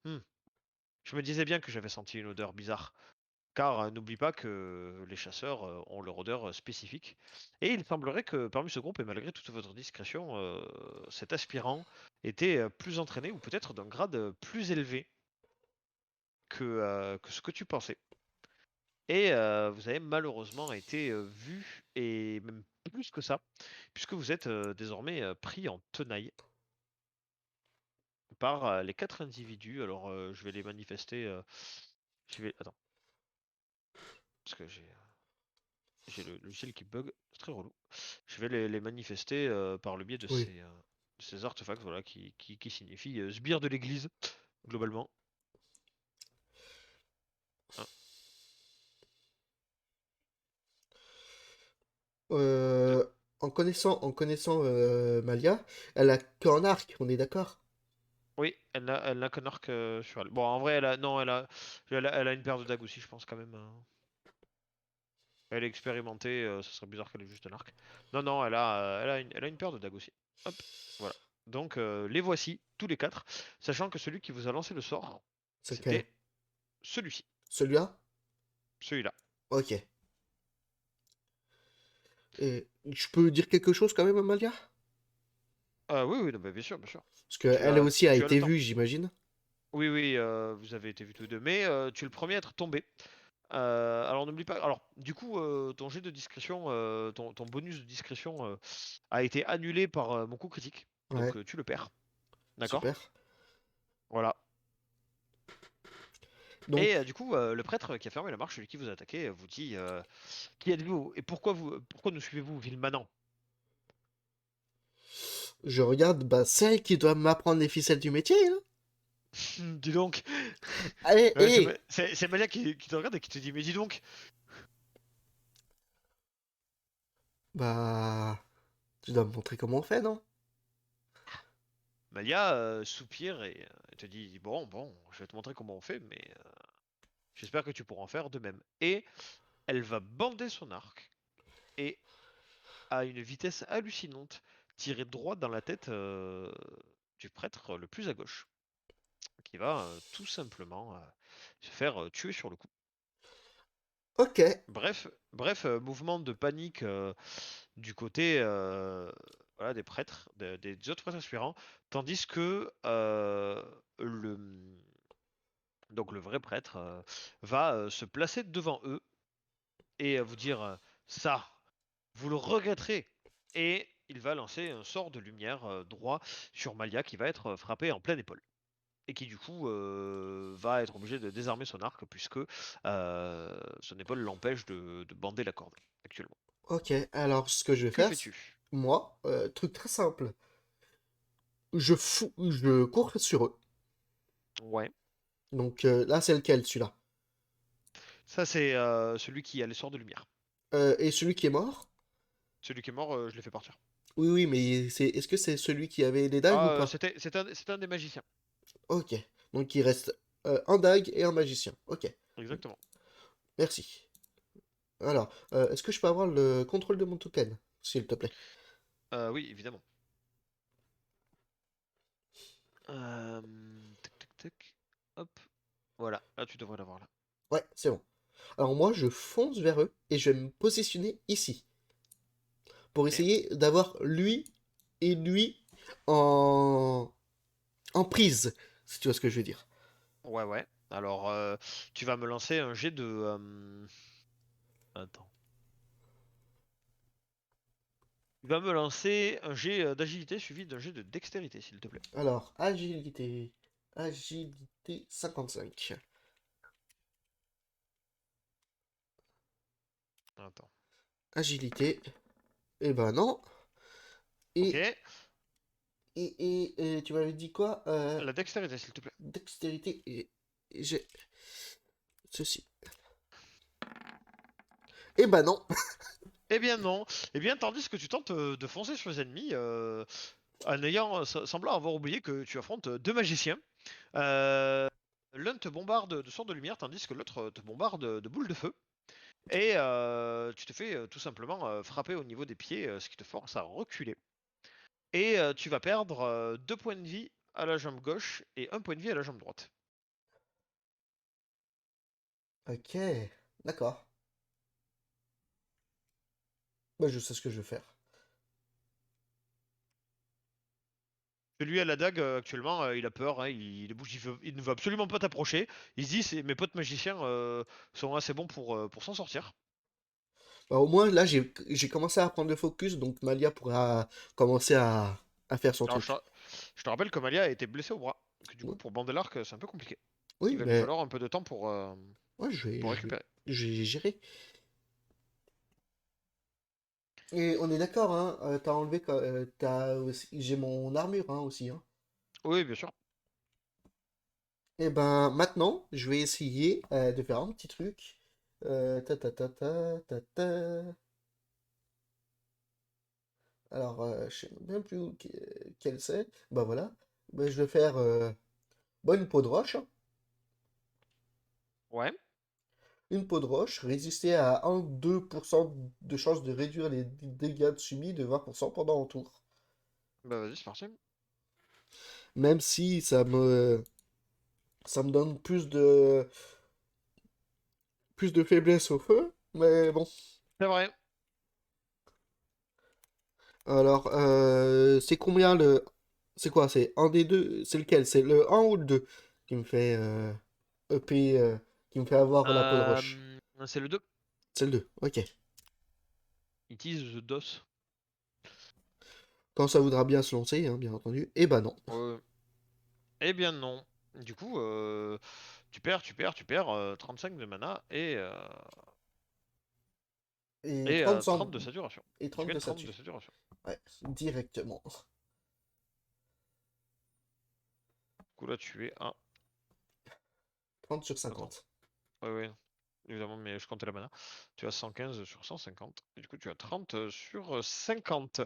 Hmm, je me disais bien que j'avais senti une odeur bizarre. Car n'oublie pas que les chasseurs ont leur odeur spécifique. Et il semblerait que parmi ce groupe, et malgré toute votre discrétion, cet aspirant était plus entraîné ou peut-être d'un grade plus élevé que ce que tu pensais. Et vous avez malheureusement été vu, et même plus que ça, puisque vous êtes désormais pris en tenaille par les quatre individus. Alors je vais les manifester. Attends, parce que j'ai le logiciel qui bug, c'est très relou. Je vais les manifester par le biais Oui. de ces artefacts voilà, qui signifient sbire de l'église, globalement. Hein. De- Euh, en connaissant Malia, elle a qu'un arc, on est d'accord? Oui, elle n'a qu'un arc sur elle. Bon, en vrai, non, elle a une paire de dagues aussi, je pense quand même. Hein. Elle est expérimentée, ça serait bizarre qu'elle ait juste un arc. Non, non, elle a une paire de dagues aussi. Hop, voilà. Donc, les voici, tous les quatre, sachant que celui qui vous a lancé le sort, C'est lequel? c'était celui-ci, Celui-là? celui-là. Ok. Et je peux dire quelque chose quand même, Amalia? Oui, oui, non, bah, bien sûr, bien sûr. Parce qu'elle aussi a Tu as le été temps. vue, j'imagine. Oui, oui, vous avez été vus tous les deux, mais tu es le premier à être tombé. Alors n'oublie pas. Alors, du coup, ton jet de discrétion, ton bonus de discrétion a été annulé par mon coup critique. Ouais, Donc tu le perds. D'accord? super. Voilà. Et Donc, du coup, le prêtre qui a fermé la marche, celui qui vous a attaqué, vous dit qui êtes-vous et pourquoi nous suivez-vous, vil manant? je regarde bah, celle qui doit m'apprendre les ficelles du métier, hein. Dis donc. Allez, Ouais, hé! c'est Malia qui te regarde et qui te dit mais dis donc. Bah, tu dois me montrer comment on fait, non? Malia soupire et te dit bon, bon, je vais te montrer comment on fait, mais j'espère que tu pourras en faire de même. Et elle va bander son arc et à une vitesse hallucinante tirer droit dans la tête du prêtre le plus à gauche, qui va tout simplement se faire tuer sur le coup. Ok, Bref, mouvement de panique du côté voilà, des prêtres, des autres prêtres aspirants, tandis que le, donc le vrai prêtre va se placer devant eux et vous dire ça, vous le regretterez. Et il va lancer un sort de lumière droit sur Malia qui va être frappé en pleine épaule. Et qui du coup va être obligé de désarmer son arc puisque son épaule l'empêche de bander la corde actuellement. ok. Alors, ce que je vais Que faire, fais-tu? moi, truc très simple. Je cours sur eux. Ouais. Donc là, c'est lequel, celui-là? Ça c'est celui qui a les sorts de lumière. Et celui qui est mort? Celui qui est mort, je l'ai fait partir. Oui, oui, mais est-ce que c'est celui qui avait les dagues ou Ah, pas? c'est un des magiciens. Ok. Donc il reste un dague et un magicien. Ok. Exactement. Merci. Alors, est-ce que je peux avoir le contrôle de mon token, s'il te plaît? Oui, évidemment. Euh, tac, tac, tac. Hop. Voilà, là tu devrais l'avoir là. Ouais, c'est bon. Alors moi, je fonce vers eux et je vais me positionner ici pour Ok. essayer d'avoir lui et lui en en prise, si tu vois ce que je veux dire. Ouais, ouais. Alors, tu vas me lancer un jet de. Attends. Tu vas me lancer un jet d'agilité suivi d'un jet de dextérité, s'il te plaît. Alors, agilité, agilité 55. Attends. Agilité, eh ben non. Ok. Et, tu m'avais dit quoi? La dextérité, s'il te plaît. Dextérité et j'ai ceci. Eh ben non. Eh bien non. Eh bien, tandis que tu tentes de foncer sur les ennemis, en ayant semblant avoir oublié que tu affrontes deux magiciens. Euh, L'un te bombarde de sorts de lumière, tandis que l'autre te bombarde de boules de feu. Et tu te fais tout simplement frapper au niveau des pieds, ce qui te force à reculer. Et tu vas perdre 2 points de vie à la jambe gauche et 1 point de vie à la jambe droite. Ok, d'accord. Bah, je sais ce que je vais faire. Celui à la dague, actuellement, il a peur, hein, il bouge, il ne veut absolument pas t'approcher. Il se dit, mes potes magiciens sont assez bons pour s'en sortir. Bah, au moins, là, j'ai commencé à prendre le focus, donc Malia pourra commencer à faire son Alors, truc. je te rappelle que Malia a été blessé au bras. Que du coup, Oui, pour bander l'arc, c'est un peu compliqué. Il oui, va lui mais falloir un peu de temps ouais, pour récupérer. je vais gérer. Et on est d'accord, hein, t'as enlevé, j'ai mon armure, hein, aussi, hein. Oui, bien sûr. Et ben, maintenant, je vais essayer de faire un petit truc. Ta ta ta ta ta ta. Alors, je sais même plus quel c'est. Bah voilà. Bah, je vais faire bonne peau de roche. Ouais. Une peau de roche, résister à 1-2% de chance de réduire les dégâts subis de 20% pendant un tour. Bah vas-y, c'est parti. Même si ça me donne plus de faiblesse au feu, mais bon. C'est vrai. Alors, c'est combien le... C'est quoi? C'est un des deux? C'est lequel? C'est le un ou le 2 qui me fait EP, qui me fait avoir la peau de roche? C'est le 2. C'est le 2, ok. It is the DOS. Quand ça voudra bien se lancer, hein, bien entendu. Eh ben non. Eh bien non. Du coup, tu perds 35 de mana Et et 30 30 de saturation. et Tu 30 de gagnes 30 de statut. saturation. Ouais, directement. Du coup là tu es à... 30 sur Attends. 50. Ouais, ouais. Évidemment, mais je comptais la mana. Tu as 115 sur 150. Et du coup, tu as 30 sur 50.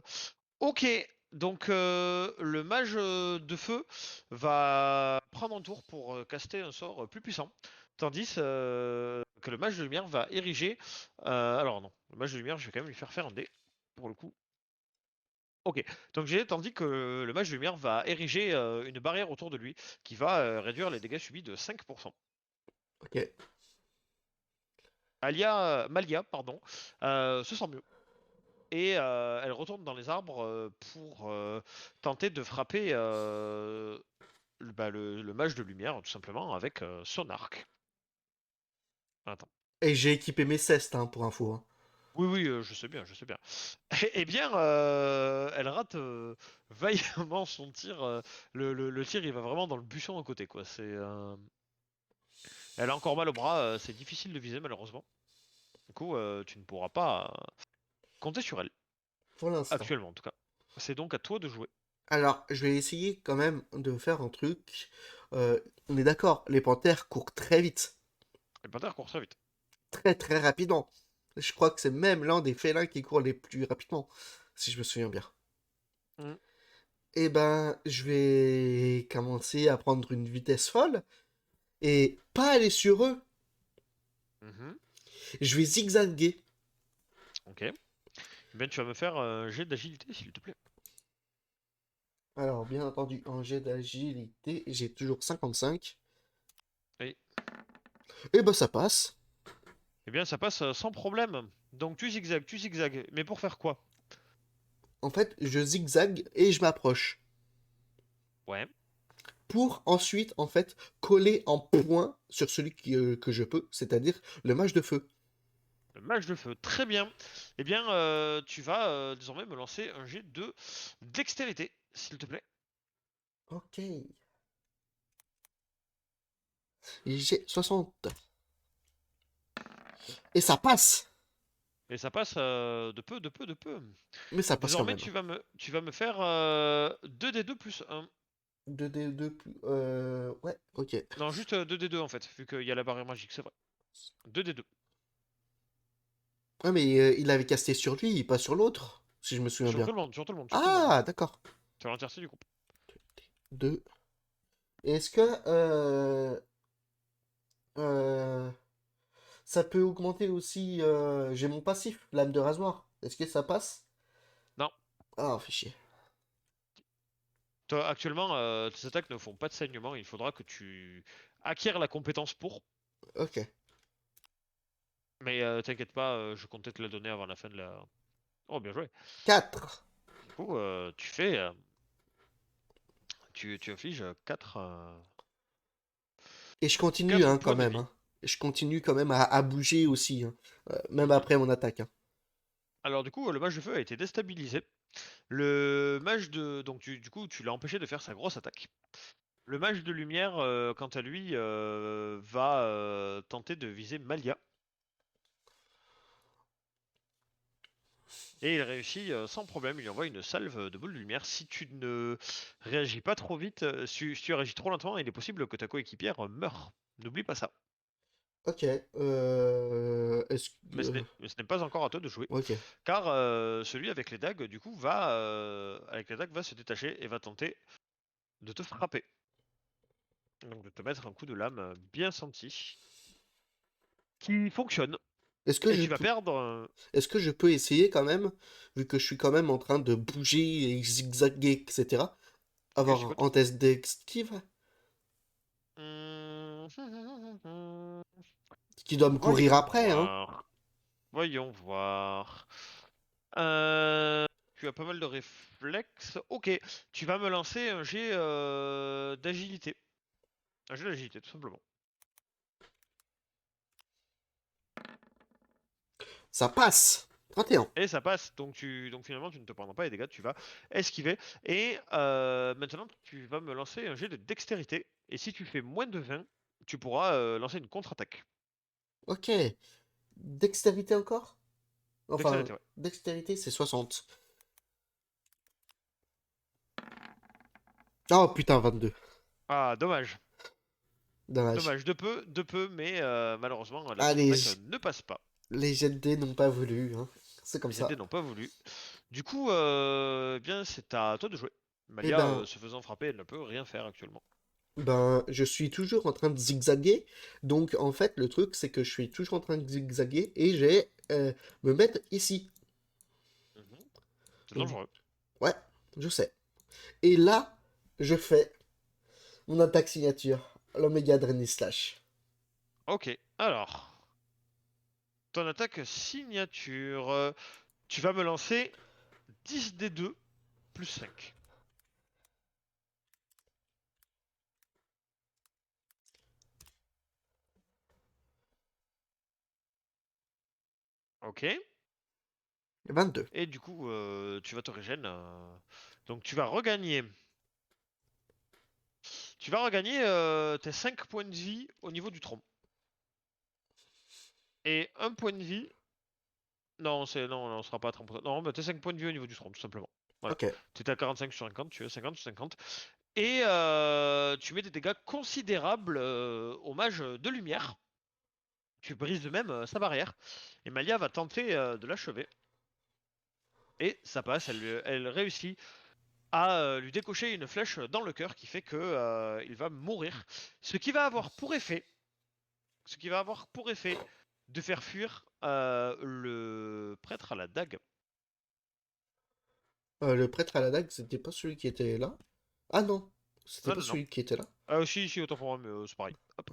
Ok, donc le mage de feu va prendre un tour pour caster un sort plus puissant. Tandis que le mage de lumière va ériger... alors non, le mage de lumière, je vais quand même lui faire un dé, pour le coup. Ok, donc j'ai tandis que le mage de lumière va ériger une barrière autour de lui qui va réduire les dégâts subis de 5%. Ok. Malia, pardon, se sent mieux. Et elle retourne dans les arbres pour tenter de frapper le mage de lumière, tout simplement, avec son arc. Attends. Et j'ai équipé mes cestes, hein, pour info, hein. Oui, oui, je sais bien, je sais bien. Eh bien, elle rate vaillamment son tir. Le tir, il va vraiment dans le buisson à côté, quoi. Elle a encore mal au bras, c'est difficile de viser, malheureusement. Du coup, tu ne pourras pas compter sur elle, Pour l'instant. actuellement, en tout cas. C'est donc à toi de jouer. Alors, je vais essayer quand même de faire un truc. On est d'accord, les panthères courent très vite. Et Panther court très vite. Très très rapidement. Je crois que c'est même l'un des félins qui court les plus rapidement, si je me souviens bien. Mm. Eh ben, je vais commencer à prendre une vitesse folle et pas aller sur eux. Mhm. Je vais zigzaguer. Ok. Eh bien, tu vas me faire un jet d'agilité, s'il te plaît. Alors, bien entendu, en jet d'agilité, j'ai toujours 55. Oui. Et ben, ça passe. Eh bien, ça passe sans problème. Donc, tu zigzags, tu zigzags. Mais pour faire quoi? En fait, je zigzague et je m'approche. Ouais. Pour ensuite, en fait, coller en point sur celui que je peux, c'est-à-dire le mage de feu. Le mage de feu. Très bien. Eh bien, tu vas désormais me lancer un jet de dextérité, s'il te plaît. Ok. J'ai 60. Et ça passe. Et ça passe de peu, de peu, de peu. Mais ça passe quand Désormais, même. tu vas me faire 2d2 plus 1. 2D2 plus... Ouais, ok. Non, juste 2d2 en fait, vu qu'il y a la barrière magique, c'est vrai. 2d2. Ouais, mais il avait casté sur lui, pas sur l'autre, si je me souviens Sur bien. tout le monde, sur tout le monde, sur tout le monde. Ah, d'accord. Sur l'entièreté du groupe. 2. Est-ce que euh, ça peut augmenter aussi... j'ai mon passif, lame de rasoir. Est-ce que ça passe? Non. Ah, fait chier. Toi, actuellement, tes attaques ne font pas de saignement. Il faudra que tu acquières la compétence pour. Ok. Mais t'inquiète pas, je comptais te la donner avant la fin de la. Oh, bien joué. 4. Du coup, tu fais. Tu affiches 4 Et je continue, 4 hein, quand points de même, vie. hein. Je continue quand même à bouger aussi, hein. Même Mhm. après mon attaque, hein. Alors, du coup, le mage de feu a été déstabilisé. Le mage de. Donc, du coup, tu l'as empêché de faire sa grosse attaque. Le mage de lumière, quant à lui, va tenter de viser Malia. Et il réussit sans problème, il lui envoie une salve de boules de lumière. Si tu ne réagis pas trop vite, si tu réagis trop lentement, il est possible que ta coéquipière meure. N'oublie pas ça. Ok. Est-ce que... Mais ce n'est pas encore à toi de jouer. Ok. Car celui avec les dagues, du coup, avec les dagues, va se détacher et va tenter de te frapper. Donc de te mettre un coup de lame bien senti. Qui fonctionne. Est-ce que Et je tu vas peux... perdre. Est-ce que je peux essayer quand même, vu que je suis quand même en train de bouger et zigzaguer, etc., Oui, avoir j'écoute. un test d'esquive Hum, qui doit me courir Voyons après, hein? voir. Voyons voir. Euh, tu as pas mal de réflexes. Ok, tu vas me lancer un jet d'agilité. Un jet d'agilité, tout simplement. Ça passe. 31. Et ça passe, donc finalement tu ne te prendras pas les dégâts, tu vas esquiver. Et maintenant tu vas me lancer un jet de dextérité. Et si tu fais moins de 20, tu pourras lancer une contre-attaque. Ok. Dextérité encore? Enfin, Dextérité, ouais. dextérité, c'est 60. Oh putain, 22. Ah, dommage. Dommage. Dommage, de peu, mais malheureusement la Ah, contre-attaque ne passe pas. les jets de dés n'ont pas voulu, hein. C'est comme Les ZD ça. n'ont pas voulu. Du coup, bien c'est à toi de jouer. Eh Malia, ben, se faisant frapper, elle ne peut rien faire actuellement. je suis toujours en train de zigzaguer. Donc, en fait, le truc, c'est que je suis toujours en train de zigzaguer et j'ai me mettre ici. Mhm. C'est Donc, dangereux. ouais, je sais. Et là, je fais mon attaque signature, l'Omega Drain Slash. Ok, alors, ton attaque signature. Tu vas me lancer 10 des 2 plus 5. Ok. 22. Et du coup, tu vas te régénérer. Donc tu vas regagner. Tu vas regagner tes 5 points de vie au niveau du tronc. Et un point de vie. Non, non, on sera pas à 30%. Non, bah, tes 5 points de vie au niveau du tronc, tout simplement. Voilà. Ok. Tu étais à 45 sur 50, tu es à 50 sur 50. Et tu mets des dégâts considérables au mage de lumière. Tu brises même sa barrière. Et Malia va tenter de l'achever. Et ça passe, elle réussit à lui décocher une flèche dans le cœur qui fait que il va mourir. Ce qui va avoir pour effet, ce qui va avoir pour effet de faire fuir le prêtre à la dague. Le prêtre à la dague, c'était pas celui qui était là? Ah non, c'était Ah pas non, non. celui qui était là. Ah si, si, autant pour moi, mais c'est pareil. Hop,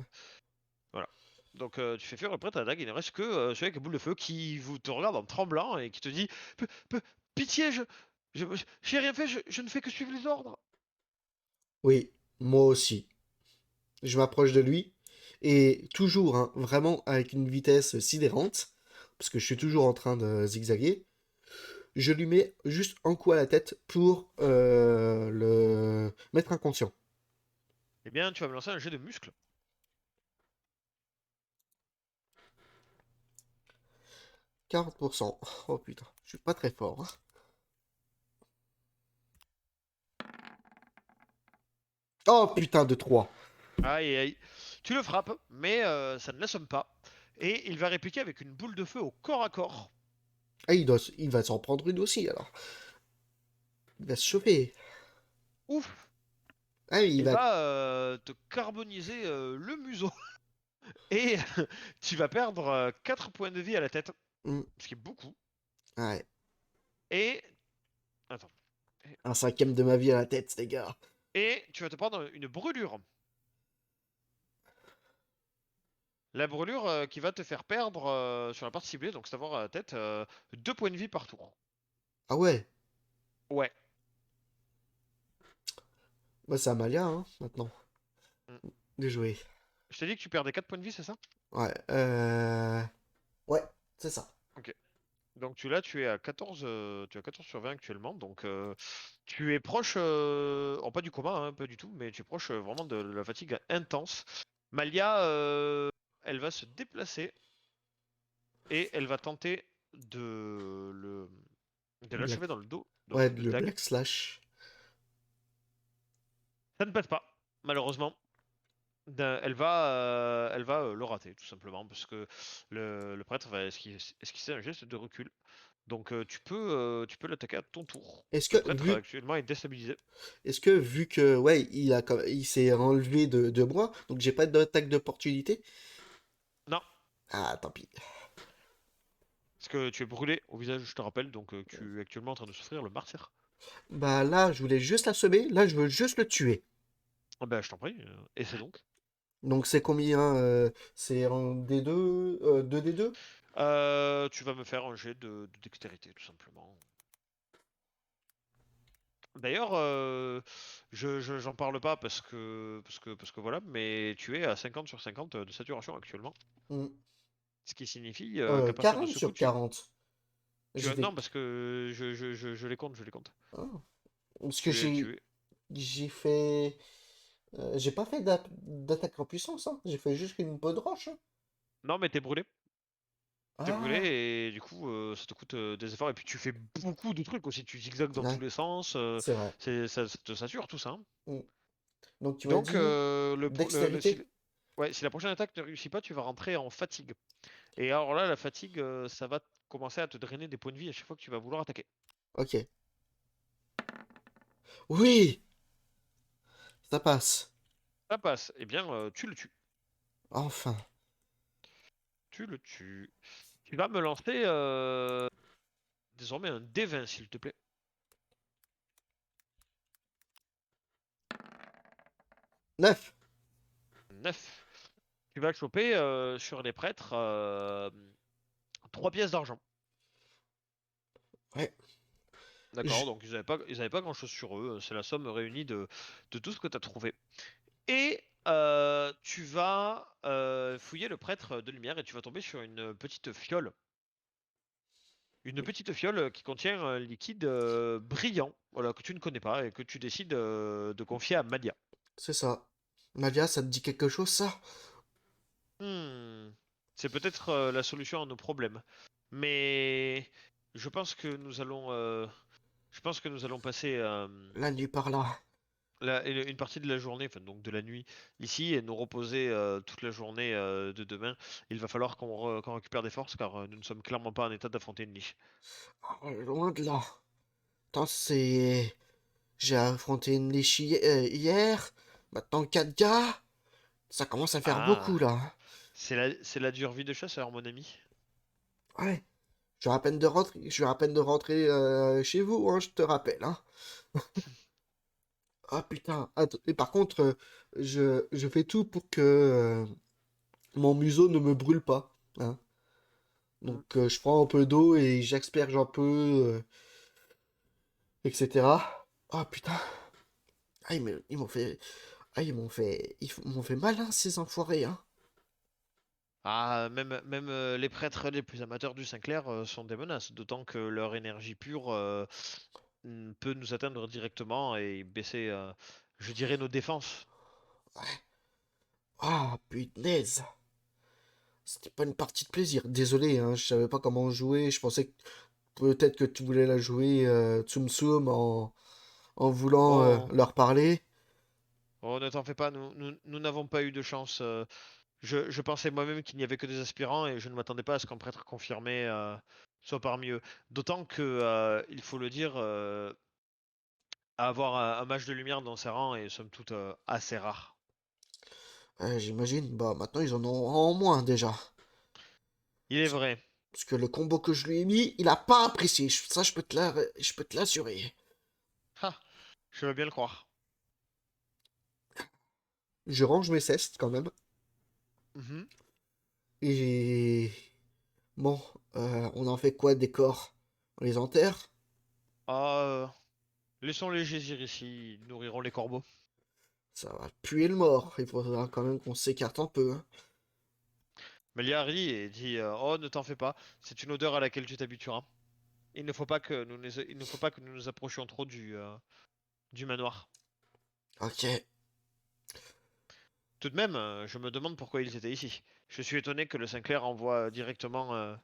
voilà. Donc tu fais fuir le prêtre à la dague, il ne reste que celui avec la boule de feu qui vous te regarde en tremblant et qui te dit Pitié, je- j'ai rien fait, je ne fais que suivre les ordres. Oui, moi aussi. Je m'approche de lui et toujours, hein, vraiment avec une vitesse sidérante, parce que je suis toujours en train de zigzaguer. Je lui mets juste un coup à la tête pour le mettre inconscient. Eh bien, tu vas me lancer un jet de muscle. 40%. Oh putain, je suis pas très fort, hein. Oh putain de 3. Aïe, aïe. Tu le frappes, mais ça ne l'assomme pas. Et il va répliquer avec une boule de feu au corps à corps. Ah, il va s'en prendre une aussi alors. Il va se chauffer. Ouf. Ah, il Il va. va te carboniser le museau. Et tu vas perdre 4 points de vie à la tête. Hmm, Ce qui est beaucoup. ouais. Et. Attends. Un cinquième de ma vie à la tête, les gars. Et tu vas te prendre une brûlure. La brûlure qui va te faire perdre sur la partie ciblée, donc savoir à la tête, 2 points de vie par tour. Ah ouais. Ouais. Bah, c'est Amalia, hein, maintenant. Mm. De jouer. Je t'ai dit que tu perdais 4 points de vie, c'est ça? Ouais. Ouais, c'est ça. Ok. Donc tu es à 14, tu es à 14 sur 20 actuellement, donc tu es proche, oh, pas du coma, hein, pas du tout, mais tu es proche vraiment de la fatigue intense. Malia, elle va se déplacer et elle va tenter de Black. l'achever dans le dos, donc Ouais, coup de le dague. Black Slash. Ça ne passe pas, malheureusement. Elle va le rater tout simplement parce que le prêtre va esquisser un geste de recul. Donc tu peux l'attaquer à ton tour. Est-ce Le que, prêtre vu, actuellement est déstabilisé. est-ce que, vu que, ouais, il s'est enlevé de moi, donc j'ai pas d'attaque d'opportunité. Non, Ah, tant pis. parce que tu es brûlé au visage, je te rappelle, donc tu es actuellement en train de souffrir le martyr. Bah là, je voulais juste l'assommer. Là, je veux juste le tuer. Ah bah je t'en prie, et c'est donc. Donc c'est combien c'est un D2 2 D2. Tu vas me faire un jet de dextérité tout simplement. D'ailleurs, j'en parle pas parce que voilà, mais tu es à 50 sur 50 de saturation actuellement. Hmm. Ce qui signifie qu'à partir de 40 ce coup, sur 40. J'ai fait... non, parce que je les compte, je les compte. Ah. Parce que Tu es. j'ai fait... j'ai pas fait d'attaque en puissance, hein. J'ai fait juste une peau de roche, hein. Non, mais t'es brûlé. T'es brûlé Ah, et du coup, ça te coûte des efforts. Et puis tu fais beaucoup de trucs aussi. Tu zigzags dans tous ouais, les sens. c'est vrai. Ça te sature tout ça, hein. Hmm. Donc tu m'as Donc, dit si, dextérité? ouais, si la prochaine attaque ne réussit pas, tu vas rentrer en fatigue. Et alors là, la fatigue, ça va commencer à te drainer des points de vie à chaque fois que tu vas vouloir attaquer. Ok. Oui, ça passe. Ça passe. Eh bien, tu le tues. Enfin. Tu le tues. Tu vas me lancer désormais un D20, s'il te plaît. 9. 9. Tu vas choper sur les prêtres 3 pièces d'argent. Ouais. D'accord, Je- donc ils avaient pas grand-chose sur eux. C'est la somme réunie de tout ce que tu as trouvé. Et tu vas fouiller le prêtre de lumière et tu vas tomber sur une petite fiole. Une petite fiole qui contient un liquide brillant, voilà, que tu ne connais pas et que tu décides de confier à Madia. C'est ça. Madia, ça te dit quelque chose, ça? Hmm, c'est peut-être la solution à nos problèmes. Mais je pense que nous allons passer La nuit par là. une partie de la journée, enfin donc de la nuit ici, et nous reposer toute la journée de demain. Il va falloir qu'on récupère des forces car nous ne sommes clairement pas en état d'affronter une niche. Oh, loin de là. Attends, c'est... J'ai affronté une liche hier. Maintenant 4 gars. Ça commence à faire beaucoup, Ah, là. c'est la dure vie de chasseur, mon ami. Ouais. Je viens à peine de rentrer chez vous, hein, je te rappelle, hein. Ah putain. Et par contre, je fais tout pour que mon museau ne me brûle pas, hein. Hmm. Donc je prends un peu d'eau et j'asperge un peu, etc. Ah putain. Ah, ils m'ont fait... Ah, ils m'ont fait mal, hein, ces enfoirés, hein. Ah, même les prêtres les plus amateurs du Saint-Clair sont des menaces, d'autant que leur énergie pure peut nous atteindre directement et baisser, je dirais, nos défenses. Ouais. Ah, punaise. C'était pas une partie de plaisir. Désolé, hein, je savais pas comment jouer. Je pensais que peut-être que tu voulais la jouer Tsum Tsum en voulant Oh, leur parler. oh, ne t'en fais pas, nous n'avons pas eu de chance. Je pensais moi-même qu'il n'y avait que des aspirants et je ne m'attendais pas à ce qu'un prêtre confirmé soit parmi eux. D'autant que, il faut le dire, avoir un mage de lumière dans ses rangs est somme toute assez rare. J'imagine. Bah, maintenant, ils en ont en moins déjà. Il est vrai. Parce que le combo que je lui ai mis, il a pas apprécié. Ça, je peux te l'assurer. Ha, je veux bien le croire. Je range mes cestes quand même. Mhm. Et bon, on en fait quoi des corps? On les enterre? Ah, laissons les gésirs ici, ils nourriront les corbeaux. Ça va puer le mort. Il faudra quand même qu'on s'écarte un peu, hein. Melia rit et dit oh, ne t'en fais pas, c'est une odeur à laquelle tu t'habitueras. Il ne faut pas que nous nous approchions trop du manoir. Ok. Tout de même, je me demande pourquoi ils étaient ici. Je suis étonné que le Sinclair envoie directement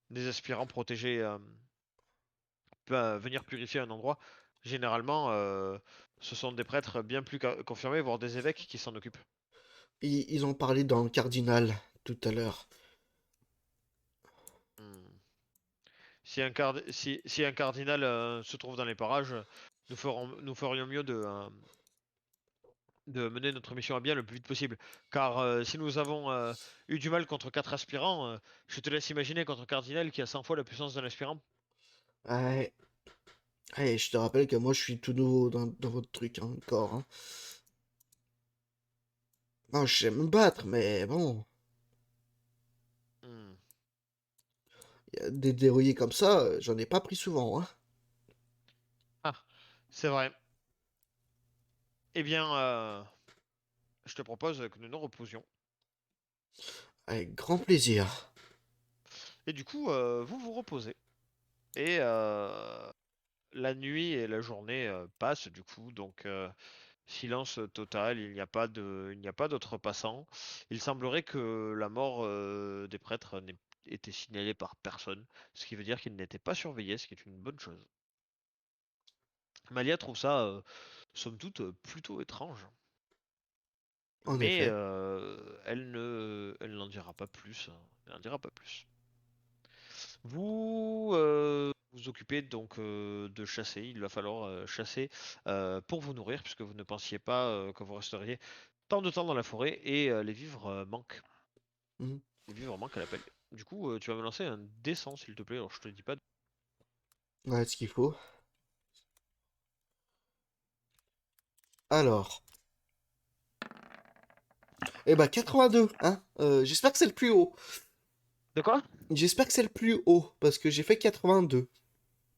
des aspirants protégés venir purifier un endroit. Généralement, ce sont des prêtres bien plus confirmés, voire des évêques qui s'en occupent. Ils ont parlé dans le cardinal tout à l'heure. Hmm. Si un cardinal se trouve dans les parages, nous ferions mieux de mener notre mission à bien le plus vite possible. Car si nous avons eu du mal contre 4 aspirants, je te laisse imaginer contre un cardinal qui a 100 fois la puissance d'un aspirant. Ouais. Ouais, je te rappelle que moi je suis tout nouveau dans votre truc, hein, encore, hein. Non, je sais me battre, mais bon, Hmm. y a des dérouillés comme ça, j'en ai pas pris souvent, hein. Ah, C'est vrai. Eh bien, je te propose que nous nous reposions. Avec grand plaisir. Et du coup, vous vous reposez. Et la nuit et la journée passent du coup, donc silence total. Il n'y a pas d'autres passants. Il semblerait que la mort des prêtres n'ait été signalée par personne, ce qui veut dire qu'ils n'étaient pas surveillés, ce qui est une bonne chose. Malia trouve ça, somme toute, plutôt étrange. En Mais effet. elle n'en dira pas plus, hein. Elle n'en dira pas plus. Vous vous occupez donc de chasser. Il va falloir chasser pour vous nourrir, puisque vous ne pensiez pas que vous resteriez tant de temps dans la forêt et les vivres manquent. Mhm. Les vivres manquent à l'appel. Du coup, tu vas me lancer un descent, s'il te plaît. Alors, je te dis pas. Ouais, ce qu'il faut. Alors. Eh ben, 82, hein. J'espère que c'est le plus haut. De quoi? J'espère que c'est le plus haut, parce que j'ai fait 82.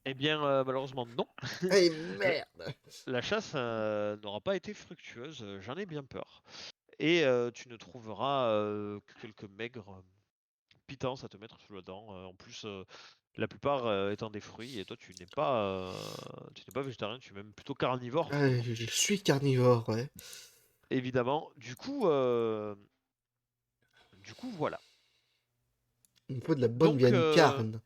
Eh bien, malheureusement, non. Eh La, merde! la chasse n'aura pas été fructueuse. J'en ai bien peur. Et tu ne trouveras que quelques maigres pitance à te mettre sous la dent. En plus, la plupart étant des fruits, et toi tu n'es pas végétarien, tu es même plutôt carnivore finalement. Je suis carnivore, ouais. Évidemment. Du coup voilà. Il me faut de la bonne Donc, viande carne.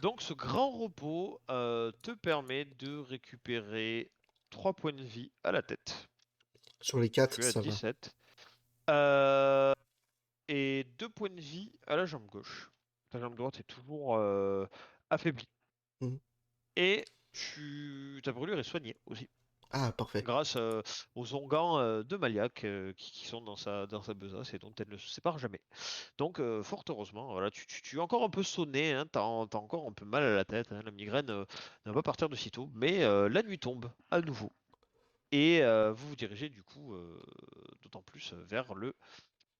donc ce grand repos te permet de récupérer 3 points de vie à la tête. Sur les 4, Tu es à ça va. 17. Euh, et 2 points de vie à la jambe gauche. Ta jambe droite est toujours affaiblie. Mhm. Et ta brûlure est soignée aussi. Ah, parfait. Grâce aux onguents de Maliac qui sont dans sa besace et dont elle ne se sépare jamais. Donc, fort heureusement, voilà, tu es encore un peu sonné, hein, t'as encore un peu mal à la tête, hein, la migraine ne va pas partir de sitôt, mais la nuit tombe à nouveau. Et vous vous dirigez du coup d'autant plus vers le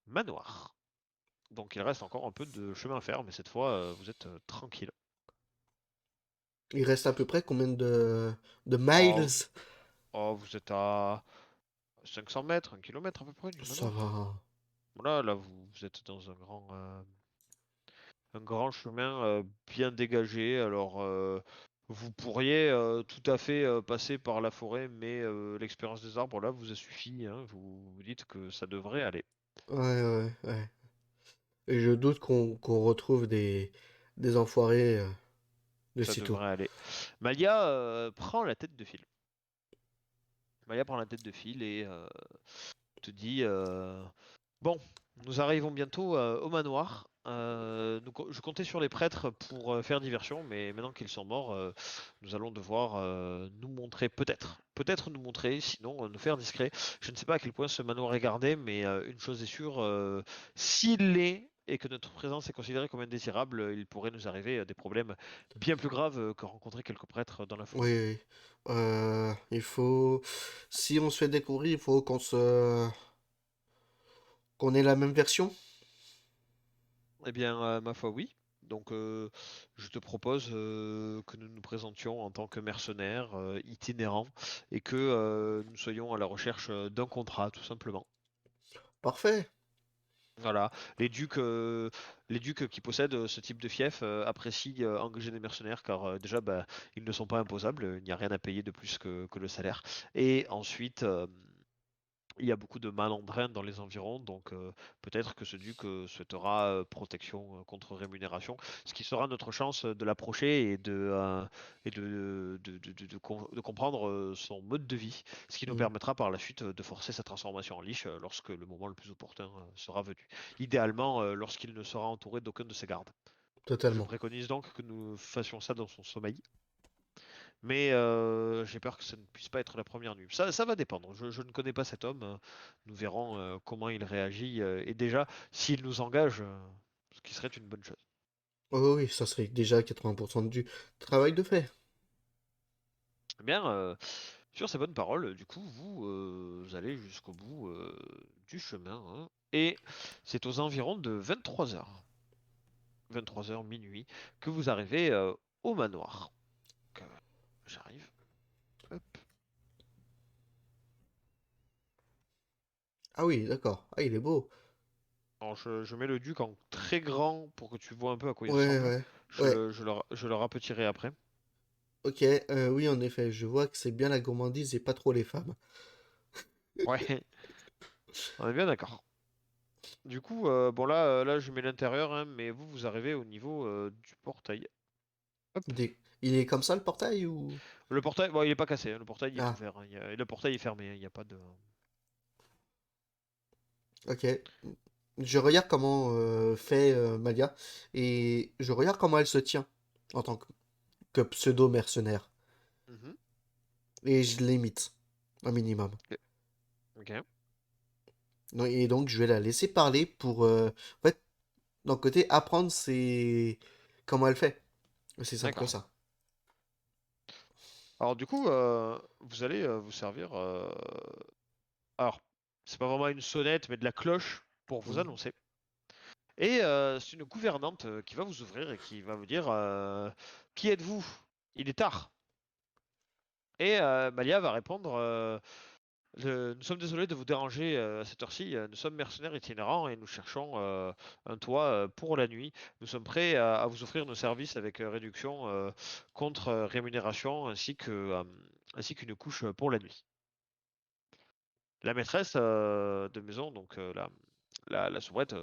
manoir. Donc il reste encore un peu de chemin à faire, mais cette fois vous êtes tranquille. Il reste à peu près combien de miles? Oh, oh, vous êtes à 500 mètres, 1 kilomètre à peu près du Ça manoir. va. Voilà, là vous êtes dans un grand chemin bien dégagé. Alors vous pourriez tout à fait passer par la forêt, mais l'expérience des arbres là vous a suffi, hein. Vous dites que ça devrait aller. Ouais, ouais, ouais. Et je doute qu'on retrouve des enfoirés de Ça sitôt. devrait aller. Malia prend la tête de file. Malia prend la tête de file et te dit bon, nous arrivons bientôt au manoir. Je comptais sur les prêtres pour faire diversion, mais maintenant qu'ils sont morts, nous allons devoir nous montrer, peut-être nous montrer, sinon nous faire discret. Je ne sais pas à quel point ce manoir est gardé, mais une chose est sûre, s'il l'est et que notre présence est considérée comme indésirable, il pourrait nous arriver des problèmes bien plus graves que rencontrer quelques prêtres dans la forêt. Oui, oui. Il faut... Si on se fait découvrir, il faut qu'on ait la même version. Eh bien, ma foi, oui. Donc, je te propose que nous nous présentions en tant que mercenaires itinérants et que nous soyons à la recherche d'un contrat, tout simplement. Parfait. Voilà, les ducs qui possèdent ce type de fief apprécient engager des mercenaires car déjà, bah, ils ne sont pas imposables, il n'y a rien à payer de plus que le salaire. Et ensuite, il y a beaucoup de malandrins dans les environs, donc peut-être que ce duc souhaitera protection contre rémunération, ce qui sera notre chance de l'approcher et de comprendre son mode de vie, ce qui nous Mhm. permettra par la suite de forcer sa transformation en liche lorsque le moment le plus opportun sera venu. Idéalement, lorsqu'il ne sera entouré d'aucun de ses gardes. Je Totalement. préconise donc que nous fassions ça dans son sommeil. Mais j'ai peur que ça ne puisse pas être la première nuit. Ça va dépendre. Je ne connais pas cet homme. Nous verrons comment il réagit. Et déjà, s'il nous engage, ce qui serait une bonne chose. Oh oui, ça serait déjà 80% du travail de fait. Eh bien, sur ces bonnes paroles, du coup, vous allez jusqu'au bout du chemin, hein. Et c'est aux environs de 23 h. 23 h, minuit, que vous arrivez au manoir. Donc, j'arrive. Ah oui, d'accord. Ah, il est beau. Alors, je mets le duc en très grand pour que tu vois un peu à quoi il Ouais, ressemble. ouais. Ouais, Je le rapetirai après. ok. Oui, en effet, je vois que c'est bien la gourmandise et pas trop les femmes. Ouais, on est bien d'accord. Du coup, bon là je mets l'intérieur, hein, mais vous arrivez au niveau du portail. Hop. Il est comme ça le portail ou... Le portail, bon, il est pas cassé, hein, le portail il est Ah, ouvert, hein, le portail est fermé, hein, il n'y a pas de. ok. Je regarde comment fait Malia et je regarde comment elle se tient en tant que pseudo-mercenaire. Mhm. Et je l'imite, un minimum. Ok. Ok. Et donc je vais la laisser parler pour, en fait, d'un côté, apprendre comment elle fait. C'est simple que D'accord. ça. Alors du coup, vous allez vous servir. Alors, c'est pas vraiment une sonnette, mais de la cloche pour vous Mhm. annoncer. Et c'est une gouvernante qui va vous ouvrir et qui va vous dire qui êtes-vous? Il est tard. Et Malia va répondre nous sommes désolés de vous déranger à cette heure-ci. Nous sommes mercenaires itinérants et nous cherchons un toit pour la nuit. Nous sommes prêts à vous offrir nos services avec réduction contre rémunération ainsi qu'une couche pour la nuit. La maîtresse de maison, donc la soubrette,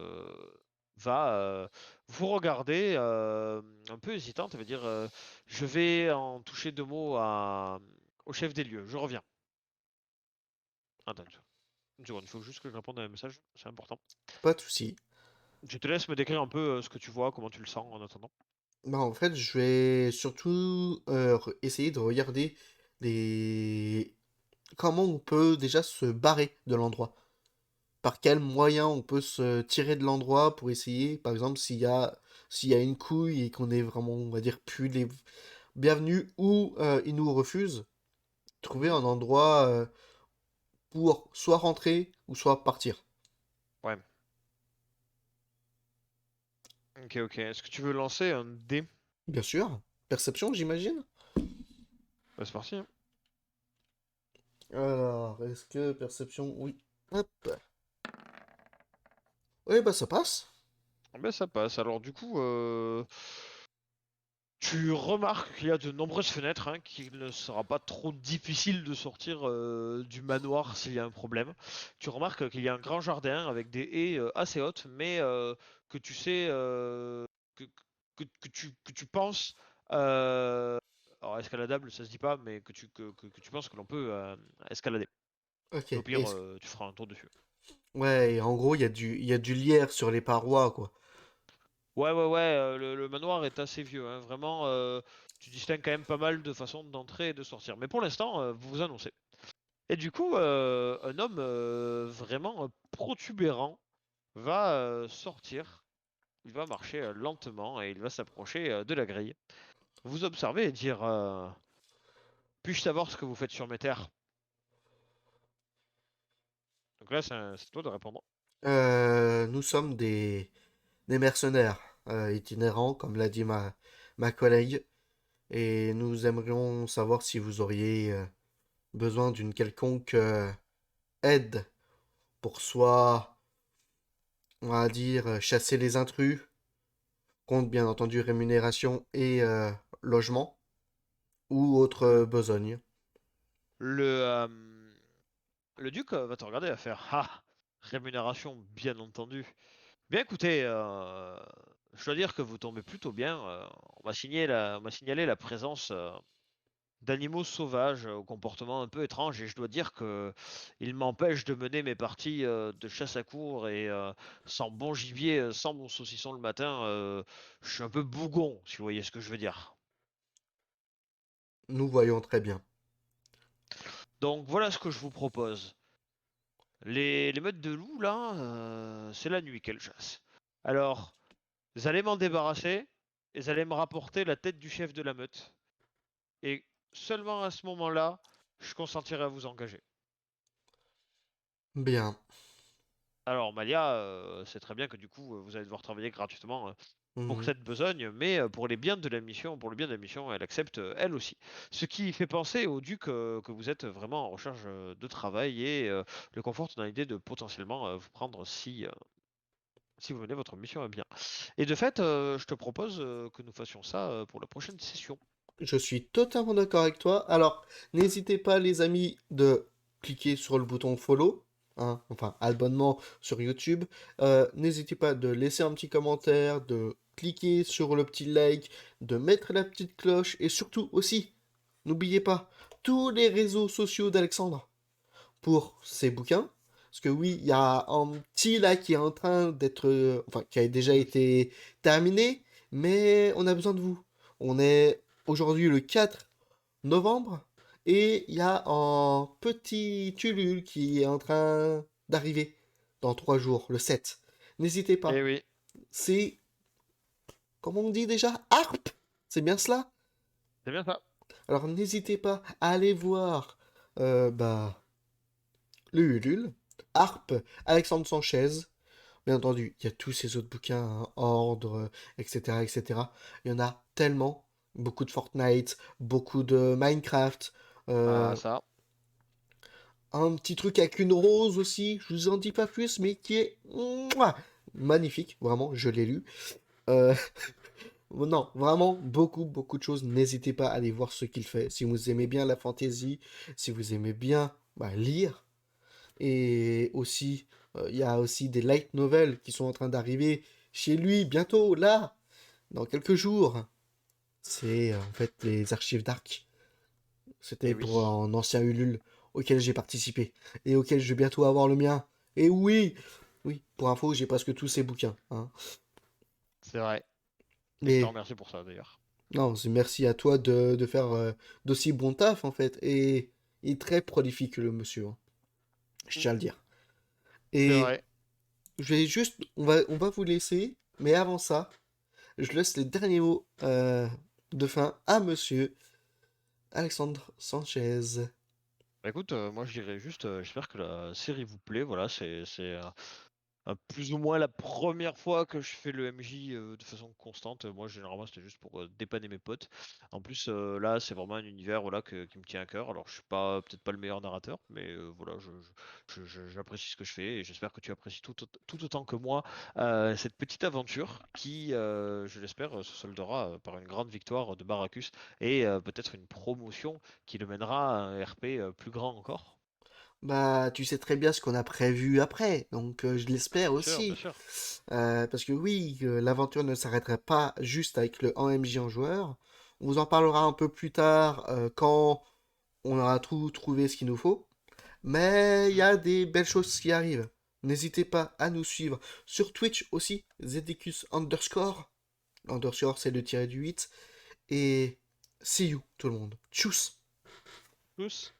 va vous regarder un peu hésitante. Elle va dire je vais en toucher deux mots au chef des lieux. Je reviens. Attends, une seconde, il faut juste que je réponde à un message, c'est important. Pas de souci. Je te laisse me décrire un peu ce que tu vois, comment tu le sens en attendant. Bah, en fait, je vais surtout essayer de regarder les... comment on peut déjà se barrer de l'endroit. Par quel moyen on peut se tirer de l'endroit pour essayer, par exemple, s'il y a une couille et qu'on est vraiment, on va dire, plus les bienvenus ou ils nous refusent, trouver Mhm. un endroit pour soit rentrer ou soit partir. Ouais. Ok, ok. Est-ce que tu veux lancer un dé? Bien sûr. Perception, j'imagine. Bah, c'est parti, hein. Alors, est-ce que perception, oui. Hop. Oui, bah ça passe. Ah ben, ça passe. Alors du coup, tu remarques qu'il y a de nombreuses fenêtres, hein, qu'il ne sera pas trop difficile de sortir du manoir s'il y a un problème. Tu remarques qu'il y a un grand jardin avec des haies assez hautes, mais que tu sais que, que tu penses alors escaladable, ça se dit pas, mais que tu penses que l'on peut escalader. Ok. Au pire, tu feras un tour dessus. Ouais, et en gros, il y a du lierre sur les parois, quoi. Ouais, ouais, ouais, le manoir est assez vieux, hein. Vraiment, tu distingues quand même pas mal de façons d'entrer et de sortir. Mais pour l'instant, vous vous annoncez. Et du coup, un homme vraiment protubérant va sortir. Il va marcher lentement et il va s'approcher de la grille. Vous observez et dire puis-je savoir ce que vous faites sur mes terres? Donc là, c'est toi de répondre. Nous sommes des mercenaires itinérants, comme l'a dit ma collègue, et nous aimerions savoir si vous auriez besoin d'une quelconque aide pour soit, on va dire, chasser les intrus, compte bien entendu rémunération et logement, ou autre Le, besogne. le, euh, le duc va te regarder et va faire ah, rémunération, bien entendu. Bien écoutez, je dois dire que vous tombez plutôt bien. On m'a signalé la présence d'animaux sauvages au comportement un peu étrange et je dois dire que ils m'empêchent de mener mes parties de chasse à courre et sans bon gibier, sans mon saucisson le matin, je suis un peu bougon, si vous voyez ce que je veux dire. Nous voyons très bien. Donc voilà ce que je vous propose. Les meutes de loups là, c'est la nuit qu'elles chassent. Alors, vous allez m'en débarrasser et vous allez me rapporter la tête du chef de la meute. Et seulement à ce moment-là, je consentirai à vous engager. Bien. Alors, Malia, c'est très bien que du coup, vous allez devoir travailler gratuitement. pour Mhm. cette besogne, mais pour les biens de la mission, pour le bien de la mission, elle accepte elle aussi. Ce qui fait penser au duc que vous êtes vraiment en recherche de travail et le conforte dans l'idée de potentiellement vous prendre si vous menez votre mission à bien. Et de fait, je te propose que nous fassions ça pour la prochaine session. Je suis totalement d'accord avec toi. Alors, n'hésitez pas, les amis, de cliquer sur le bouton follow, hein, enfin, abonnement sur YouTube. N'hésitez pas de laisser un petit commentaire, de cliquer sur le petit like, de mettre la petite cloche, et surtout aussi, n'oubliez pas, tous les réseaux sociaux d'Alexandre pour ses bouquins. Parce que oui, il y a un petit là qui est en train d'être... enfin, qui a déjà été terminé, mais on a besoin de vous. On est aujourd'hui le 4 novembre, et il y a un petit Ulule qui est en train d'arriver dans 3 jours, le 7. N'hésitez Eh pas. oui, C'est... Comment on dit déjà? Harp. C'est bien cela? c'est bien ça. Alors n'hésitez pas à aller voir bah, le Ulule, Harp, Alexandre Sanchez. Bien entendu, il y a tous ces autres bouquins, hein, Ordre, etc., etc. Il y en a tellement. Beaucoup de Fortnite, beaucoup de Minecraft. Ah, euh, ça. un petit truc avec une rose aussi, je vous en dis pas plus, mais qui est mouah, magnifique, vraiment, je l'ai lu. Euh, non, vraiment, beaucoup, beaucoup de choses. N'hésitez pas à aller voir ce qu'il fait. Si vous aimez bien la fantasy, si vous aimez bien bah, lire, et aussi, il y a aussi des light novels qui sont en train d'arriver chez lui bientôt, là, dans quelques jours. C'est en fait les archives d'Arc. Eh C'était pour oui, un ancien Ulule auquel j'ai participé et auquel je vais bientôt avoir le mien. Et oui, oui, pour info, j'ai presque tous ces bouquins, hein. c'est vrai. Et je te Mais remercie pour ça d'ailleurs. non, c'est merci à toi de faire d'aussi bon taf en fait. Et il est très prolifique le monsieur, hein, je Mm, tiens à le dire. c'est Et vrai. je vais juste, on va vous laisser, mais avant ça, je laisse les derniers mots de fin à monsieur Alexandre Sanchez. Bah écoute, moi je dirais juste, j'espère que la série vous plaît. Voilà, c'est plus ou moins la première fois que je fais le MJ de façon constante. Moi, généralement, c'était juste pour dépanner mes potes. En plus, là, c'est vraiment un univers voilà, qui me tient à cœur. Alors, je suis pas peut-être pas le meilleur narrateur, mais voilà, j'apprécie ce que je fais et j'espère que tu apprécies tout autant que moi cette petite aventure qui, je l'espère, se soldera par une grande victoire de Baracus et peut-être une promotion qui le mènera à un RP plus grand encore. Bah, tu sais très bien ce qu'on a prévu après, donc je l'espère Bien sûr, bien aussi. sûr. Parce que oui, l'aventure ne s'arrêterait pas juste avec le 1MJ en joueur. On vous en parlera un peu plus tard quand on aura tout trouvé ce qu'il nous faut. Mais il y Mm. a des belles choses qui arrivent. N'hésitez pas à nous suivre sur Twitch aussi, ZDQS underscore. Underscore, c'est le tiré du 8. Et see you tout le monde. Tchuss! Tous.